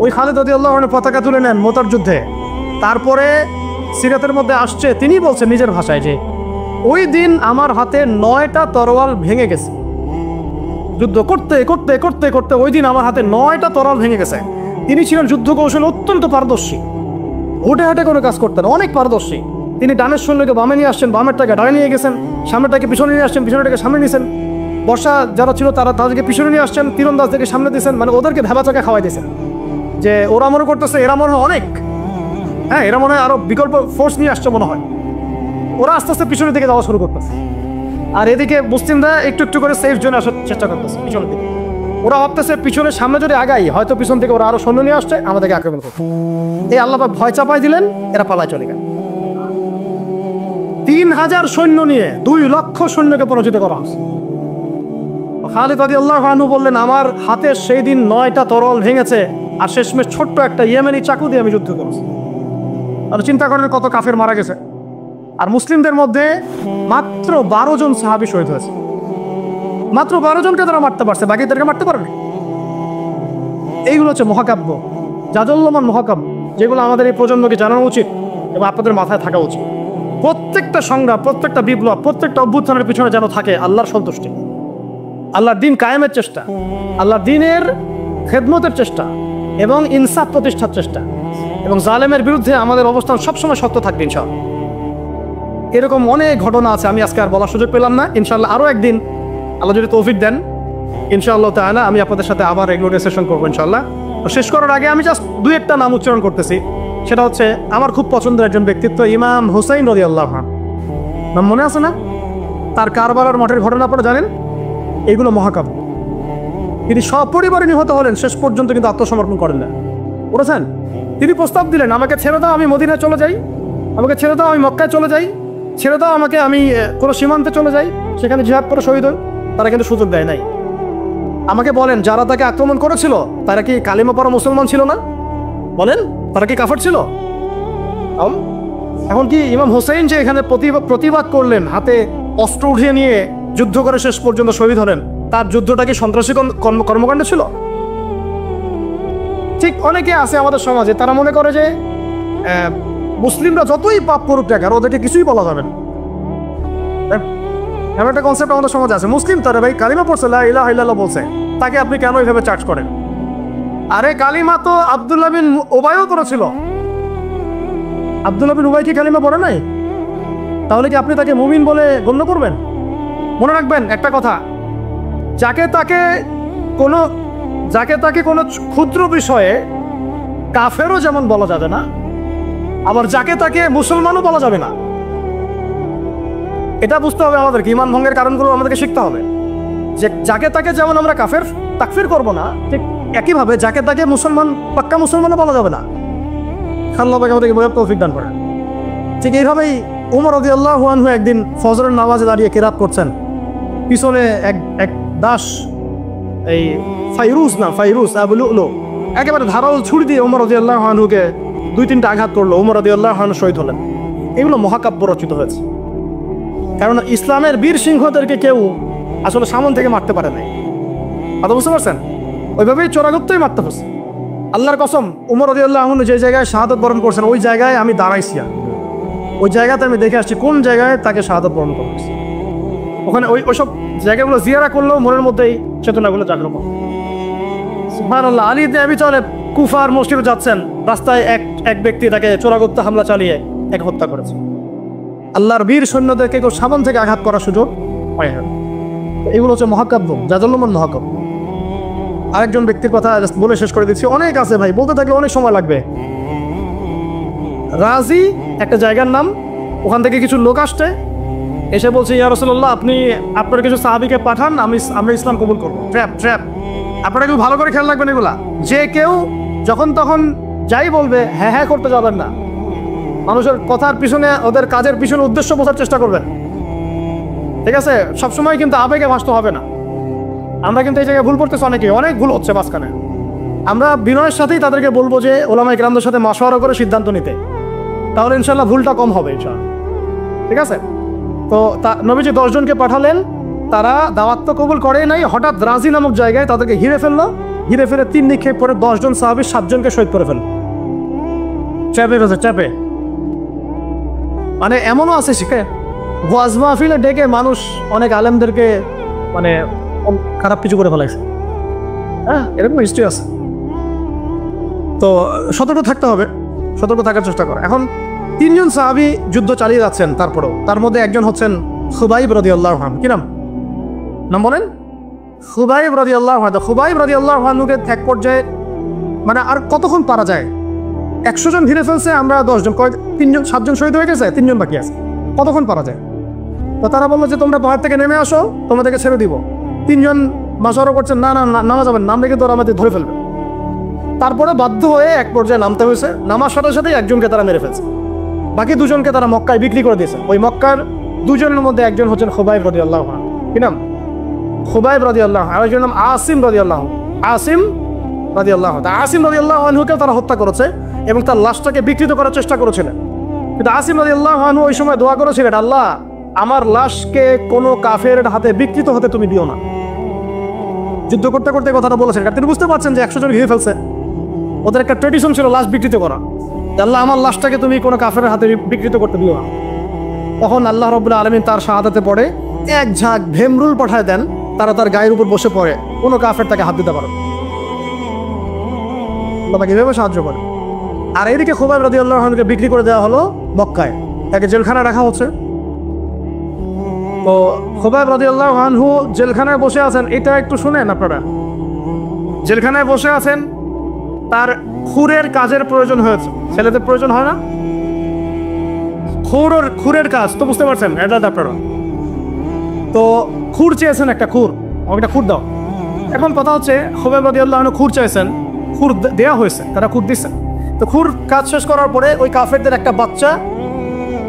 ওই খালিদ রাদিয়াল্লাহু আনহু পতাকা তুলে নেন মুতার যুদ্ধে। তারপরে সিরাতের মধ্যে আসছে, তিনি বলছেন নিজের ভাষায় যে ওই দিন আমার হাতে 9টা তরোয়াল ভেঙে গেছে। যুদ্ধ করতে করতে করতে করতে ওই দিন আমার হাতে 9টা তরোয়াল ভেঙে গেছে। তিনি ছিলেন যুদ্ধ কৌশল অত্যন্ত পারদর্শী, হুটে হাটে কোনো কাজ করতেন, অনেক পারদর্শী। তিনি ডানের সৈন্যকে বামে নিয়ে আসছেন, বামেরটাকে ডানে নিয়ে গেছেন, সামনেটাকে পিছনে নিয়ে আসছেন, পিছনেটাকে সামনে নিয়েছেন। বর্ষা যারা ছিল তাদেরকে পিছনে নিয়ে আসছেন, তীরন্দাজদেরকে সামনে দিয়েছেন, মানে ওদেরকে ভেবাচাকা খাওয়াই দিয়েছেন যে ওরা মনে করতেছে এরা মনে হয় অনেক, হ্যাঁ এরা মনে হয় আরো বিকল্প ফোর্স নিয়ে আসছে মনে হয়। ওরা আস্তে আস্তে পিছনের দিকে যাওয়া শুরু করতেছে, আর এদিকে মুসলিমরা একটু একটু করে সেফ জোনে আসার চেষ্টা করতেছে পিছনের দিকে। ওরা ভাবতেছে পিছনের সামনে যদি আগাই হয়তো পিছন থেকে ওরা আরো সৈন্য নিয়ে আসছে, আমাদেরকে আক্রমণ করবে। এই আল্লাহ পাক ভয় চাপাই দিলেন, এরা পালায় চলে গেল। 3000 সৈন্য নিয়ে 2 লক্ষ সৈন্যকে পরাজিত করা হয়েছে। খালিদ রাদিয়াল্লাহু আনহু বললেন আমার হাতে সেই দিন 9টা তরোয়াল ভেঙেছে, আর শেষমেশ ছোট্ট একটা ইয়েমেনি চাকু দিয়ে আমি যুদ্ধ করেছি। আর চিন্তা করেন কত কাফের মারা গেছে। আর মুসলিমদের মধ্যে মাত্র 12 জন সাহাবী শহীদ হয়েছে। মাত্র 12 জনকে তারা মারতে পারছে, বাকিদেরকে মারতে পারবে। এইগুলো হচ্ছে মহাকাব্য, জাজল্যমান মহাকাব্য, যেগুলো আমাদের এই প্রজন্মকে জানানো উচিত এবং আপনাদের মাথায় থাকা উচিত। প্রত্যেকটা সংগ্রাম, প্রত্যেকটা বিপ্লব, প্রত্যেকটা অভ্যুত্থানের পিছনে যেন থাকে আল্লাহর সন্তুষ্টি, আল্লাহর দিন কায়েমের চেষ্টা, আল্লাহর দিনের খেদমতের চেষ্টা এবং ইনসাফ প্রতিষ্ঠার চেষ্টা, এবং জালেমের বিরুদ্ধে আমাদের অবস্থান সবসময় সত্য থাকবে ইনশাআল্লাহ। এরকম অনেক ঘটনা আছে, আমি আজকে আর বলার সুযোগ পেলাম না। ইনশাআল্লাহ আরও একদিন আল্লাহ যদি তৌফিক দেন ইনশাআল্লাহ তাআলা আমি আপনাদের সাথে আবার রেগুলার সেশন করবো ইনশাআল্লাহ। শেষ করার আগে আমি জাস্ট 2-1টা নাম উচ্চারণ করতেছি। সেটা হচ্ছে আমার খুব পছন্দের একজন ব্যক্তিত্ব, ইমাম হুসাইন রাদিয়াল্লাহু আনহু। নাম মনে আছে না? তার কারবালার মঠের ঘটনা আপনারা জানেন। এগুলো মহাকাব্য। তিনি সপরিবারে নিহত হলেন, শেষ পর্যন্ত কিন্তু আত্মসমর্পণ করেন না, বলেছেন। তিনি প্রস্তাব দিলেন আমাকে ছেড়ে দাও, আমি মদিনায় চলে যাই, আমাকে ছেড়ে দাও, আমি মক্কায় চলে যাই, ছেড়ে দাও আমাকে, আমি কোনো সীমান্তে চলে যাই, সেখানে জিহাদ করে শহীদ হই। তারা কিন্তু সুযোগ দেয় নাই। আমাকে বলেন যারা তাকে আক্রমণ করেছিল তারা কি কালিমা পড়া মুসলমান ছিল না? বলেন তারা কি কাফের ছিল? এখন কি ইমাম হোসেন যে এখানে প্রতিবাদ করলেন, হাতে অস্ত্র উঠিয়ে নিয়ে যুদ্ধ করে শেষ পর্যন্ত শহীদ হলেন, তার যুদ্ধটা কি সন্ত্রাসী কর্মকাণ্ড ছিল? ঠিক অনেকে আছে আমাদের সমাজে, তারা মনে করে যে মুসলিমরা যতই পাপ করুক না কেন ওদেরকে কিছুই বলা যাবে না। এমন একটা কনসেপ্ট আমাদের সমাজে আছে, মুসলিম তারা ভাই কালিমা পড়ছে, লা ইলাহা ইল্লাল্লাহ বলছে, তাকে আপনি কেন এইভাবে চার্জ করেন? আরে কালিমা তো আব্দুল্লাহ বিন উবাইও করেছিল। আব্দুল্লাহ বিন উবাই কি কালিমা পড়ে নাই? তাহলে কি আপনি তাকে মুমিন বলে গণ্য করবেন? মনে রাখবেন একটা কথা, যাকে তাকে কোনো ক্ষুদ্র বিষয়ে কাফেরও যেমন বলা যাবে না, আবার যাকে তাকে মুসলমানও বলা যাবে না। এটা বুঝতে হবে আমাদেরকে, ঈমান ভঙ্গের কারণগুলো আমাদেরকে শিখতে হবে। যে যাকে তাকে যেমন আমরা তাকফির করবো না, ঠিক একইভাবে যাকে তাকে মুসলমান, পাক্কা মুসলমানও বলা যাবে না। আল্লাহ পাক আমাদেরকে বোঝার তৌফিক দান করেন। ঠিক এইভাবেই ওমর রাদিয়াল্লাহু আনহু একদিন ফজরের নামাজে দাঁড়িয়ে কিরাত করছেন, পিছনে এক দাস, এই ফাইরুজ আবু লুলু একেবারে ধারালো ছুরি দিয়ে ওমর রাদিয়াল্লাহু আনহুকে 2-3টা আঘাত করলো। ওমর রাদিয়াল্লাহু আনহু শহীদ হলেন। এগুলো মহাকাব্য রচিত হয়েছে, কারণ ইসলামের বীর সিংহদেরকে কেউ আসলে সামন থেকে মারতে পারে নাই। কথা বুঝতে পারছেন? ওইভাবেই চোরাগুপ্তই মারতে পারছে। আল্লাহর কসম, ওমর রাদিয়াল্লাহু আনহু যে জায়গায় শাহাদত বরণ করছেন ওই জায়গায় আমি দাঁড়াইছি, ওই জায়গাতে আমি দেখে আসছি কোন জায়গায় তাকে শাহাদত বরণ করেছে। ওখানে ওইসব জায়গাগুলো জিয়ারা করলেও মনের মধ্যেই চেতনাগুলো জাগ্রত। সুবহানাল্লাহ। আলী ইবনে আবি তালেব কুফার মসজিদে যাচ্ছেন, রাস্তায় এক ব্যক্তি তাকে চোরাগুপ্ত হামলা চালিয়ে হত্যা করেছে। আল্লাহর বীর সৈন্যদেরকে কেউ সামন থেকে আঘাত করার সুযোগ পায় না। এগুলো হচ্ছে মহাকাব্য, জাজল্যমান মহাকাব্য। আরেকজন ব্যক্তির কথা বলে শেষ করে দিচ্ছি, অনেক আছে ভাই, বলতে থাকলে অনেক সময় লাগবে। রাজি একটা জায়গার নাম, ওখান থেকে কিছু লোক আসছে, এসে বলছে ইয়া রাসূলুল্লাহ আপনি আপনার কিছু সাহাবীকে পাঠান, আমরা ইসলাম কবুল করবো। ট্র্যাপ আপনারা একটু ভালো করে খেয়াল রাখবেন এগুলা। যে কেউ যখন তখন যাই বলবে হ্যাঁ হ্যাঁ করতে যাবেন না। মানুষের কথার পিছনে, ওদের কাজের পিছনে উদ্দেশ্য বোঝার চেষ্টা করবেন, ঠিক আছে? সবসময় কিন্তু আবেগে ভাসতে হবে না। আমরা কিন্তু এই জায়গায় ভুল করতেছি, অনেক ভুল হচ্ছে মাঝখানে। আমরা বিনয়ের সাথেই তাদেরকে বলবো যে ওলামায়ে কেরামদের সাথে মাশওয়ারা করে সিদ্ধান্ত নিতে, তাহলে ইনশাল্লাহ ভুলটা কম হবে ইনশাআল্লাহ, ঠিক আছে? তো নবীজি 10 জনকে পাঠালেন, তারা দাওয়াত তো কবুল করে নাই, হঠাৎ রাজি নামক জায়গায় তাদেরকে ঘিরে ফেললো। ঘিরে ফেলে 3 নিক্ষেপ করে 10 জন সাহাবী 7 জনকে শহীদ করে ফেলল। চাপে মানে এমনও আছে শিখে ওয়াজ মাহফিলে ডেকে মানুষ অনেক আলেমদেরকে মানে খারাপ কিছু করে ফেলাইছে। হ্যাঁ, এরকম হিস্ট্রি আছে। তো সতর্ক থাকতে হবে, সতর্ক থাকার চেষ্টা করে। এখন 3 জন সাহাবী যুদ্ধ চালিয়ে যাচ্ছেন, তারপরেও তার মধ্যে একজন হচ্ছেন খুবাইব রাদিয়াল্লাহু আনহু। কি নাম বলেন? খুবাইব রাদিয়াল্লাহু আনহু। খুবাইব রাদিয়াল্লাহু আনহুকে এক পর্যায়ে মানে আর কতক্ষণ পারা যায়, 100 জন ঘিরে ফেলছে, আমরা 10 জন, 3 জন 7 জন শহীদ হয়ে গেছে, 3 জন বাকি আছে, কতক্ষণ পারা যায়? তো তারা বললো যে তোমরা পাহাড় থেকে নেমে আসো, তোমাদেরকে ছেড়ে দিব। 3 জন মাশওয়ারা করছেন, না নামা যাবেন, নামলে কিন্তু ওরা আমাদের ধরে ফেলবে। তারপরে বাধ্য হয়ে এক পর্যায়ে নামতে হয়েছে। নামার সাথে সাথেই একজনকে তারা মেরে ফেলছে, বাকি 2 জনকে তারা মক্কায় বিক্রি করে দিয়েছে। ওই মক্কার 2 জনের মধ্যে একজন হচ্ছেন খুবাইব রাদিয়াল্লাহু আনহু। কি নাম? খুবাইব রাদিয়াল্লাহু আনহু। আর একজনের নাম আসিম রাদিয়াল্লাহু আনহু। আসিম রাদিয়াল্লাহু আনহুকে তারা হত্যা করেছে এবং তার লাশটাকে বিকৃত করার চেষ্টা করেছিলেন। কিন্তু আসিম রাদিয়াল্লাহু আনহু ওই সময় দোয়া করেছিলেন, আল্লাহ আমার লাশকে কোনো কাফের হাতে বিকৃত হতে তুমি দিও না। যুদ্ধ করতে করতে কথাটা বলেছেন, কারণ তিনি বুঝতে পারছেন যে 100 জন ঘিরে ফেলছে। ওদের একটা ট্রেডিশন ছিল লাশ বিকৃত করা। আল্লাহ আমার লাশটাকে তুমি কোনো কাফের হাতে বিকৃত করতে দিও না। তখন আল্লাহ রাব্বুল আলামিন তার শাহাদাতে পড়ে এক ঝাঁক ভেমরুল পাঠায় দেন, তারা তার গায়ের উপর বসে পড়ে, কোনো কাফের তাকে হাত দিতে পারে না। আল্লাহ তাকে এভাবে সাহায্য করে। আর এদিকে খুবাইব রাদিয়াল্লাহু আনহুকে বিক্রি করে দেওয়া হলো মক্কায়, তাকে জেলখানায় রাখা হচ্ছে। তো খুবাইব রাদিয়াল্লাহু আনহু জেলখানায় বসে আছেন, এটা একটু শুনেন আপনারা। জেলখানায় বসে আছেন, তার খুরের কাজের প্রয়োজন হয়েছে। ছেলেদের প্রয়োজন হয় না? খুরের কাজ তো বুঝতে পারছেন, এটা আপনারা। তো খুর চেয়েছেন, একটা খুর, আমাকে একটা খুর দাও। এখন কথা হচ্ছে খুবাইব রাদিয়াল্লাহু আনহু খুর চাইছেন, খুর দেওয়া হয়েছে, তারা খুর দিচ্ছেন। তো খুর কাজ শেষ করার পরে ওই কাফেরদের একটা বাচ্চা,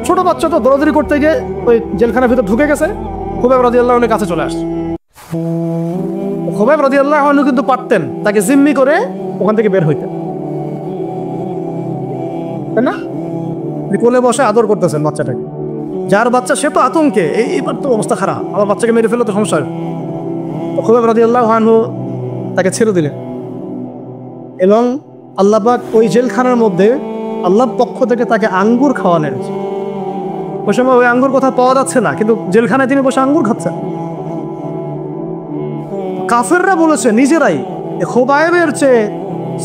ছোট বাচ্চা, তো দৌড়াদৌড়ি করতে গিয়ে ওই জেলখানার ভিতর ঢুকে গেছে, খুবাইব রাদিয়াল্লাহু আনহুর কাছে চলে আসছে। খুবাইব রাদিয়াল্লাহু আনহু কিন্তু পারতেন তাকে জিম্মি করে ওখান থেকে বের হইতে, তাই না? কোলে বসে আদর করতেছেন বাচ্চাটাকে, যার বাচ্চা সে তো আতঙ্কে, এইবার তো অবস্থা খারাপ, আমার বাচ্চাকে মেরে ফেলে তো সমস্যা। খুবাইব রাদিয়াল্লাহু আনহু তাকে ছেড়ে দিলেন এবং আল্লাহ পাক ওই জেলখানার মধ্যে আল্লাহর পক্ষ থেকে তাকে আঙ্গুর খাওয়ালেন। ওই সময় ওই আঙ্গুর কথা পাওয়া যাচ্ছে না, কিন্তু জেলখানায় তিনি বসে আঙ্গুর খাচ্ছেন। কাফেররা বলেছে নিজেরাই, খুবাইবের চেয়ে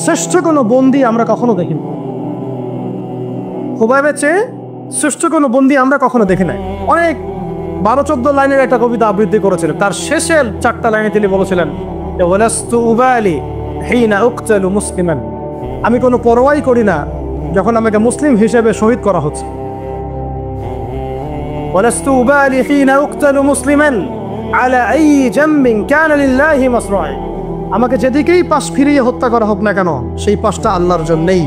শ্রেষ্ঠ কোনো বন্দী আমরা কখনো দেখিনি। খুবাইবের চেয়ে শ্রেষ্ঠ কোনো বন্দী আমরা কখনো দেখি নাই। অনেক 12-14 লাইনের একটা কবিতা আবৃত্তি করেছিলেন। তার শেষের 4টা লাইনে তিনি বলেছিলেন, ওয়ালাস্তু উবালি হিনা উকতালু মুসলিমান, আমি কোনো পরোয়াই করি না যখন আমাকে মুসলিম হিসেবে শহীদ করা হচ্ছে। ওয়ালাস্তু উবালি হিনা উকতালু মুসলিমান আলা আই জামবিন কানা লিল্লাহি মাসরাই, আমাকে যেদিকেই পাশ ফিরিয়ে হত্যা করা হোক না কেন, সেই পাশটা আল্লাহর জন্যই।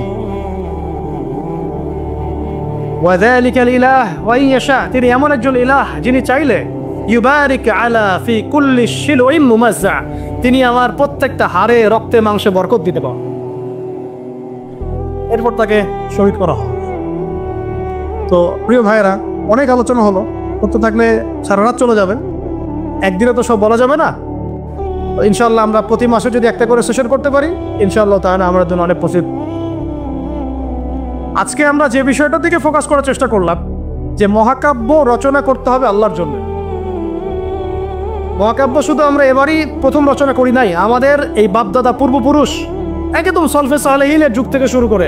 ওয়াযালিকাল ইলাহ ওয়া ইয়াশা, তিনি এমন একজন ইলাহ যিনি চাইলে ইউবারিক আলা ফি কুল্লি শিলউইন মুমাজ্জা, তিনি আমার প্রত্যেকটা হাড়ে রক্তে মাংসে বরকত দিতে পারেন। এরপর তাকে শহীদ করা হয়। তো প্রিয় ভাইয়েরা, অনেক আলোচনা হলো, করতে থাকলে সারা রাত চলে যাবে, একদিনে তো সব বলা যাবে না। ইনশাআল্লাহ আমরা প্রতি মাসে যদি একটা করে সেশন করতে পারি, ইনশাআল্লাহ তাহলে আমার জন্য অনেক পসিবল। আজকে আমরা যে বিষয়টার দিকে ফোকাস করার চেষ্টা করলাম, যে মহাকাব্য রচনা করতে হবে আল্লাহর জন্য। মহাকাব্য শুধু আমরা এবারই প্রথম রচনা করি নাই, আমাদের এই বাপদাদা পূর্বপুরুষ একদম সলফে সালেহিনের যুগ থেকে শুরু করে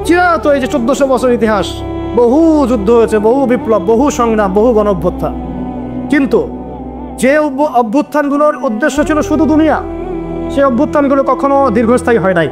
চিরাত এই যে 1400 বছর ইতিহাস, বহু যুদ্ধ হয়েছে, বহু বিপ্লব, বহু সংগ্রাম, বহু গণঅভ্যুত্থান। কিন্তু যে অভ্যুত্থানগুলোর উদ্দেশ্য ছিল শুধু দুনিয়া, সেই অভ্যুত্থানগুলো কখনো দীর্ঘস্থায়ী হয় নাই।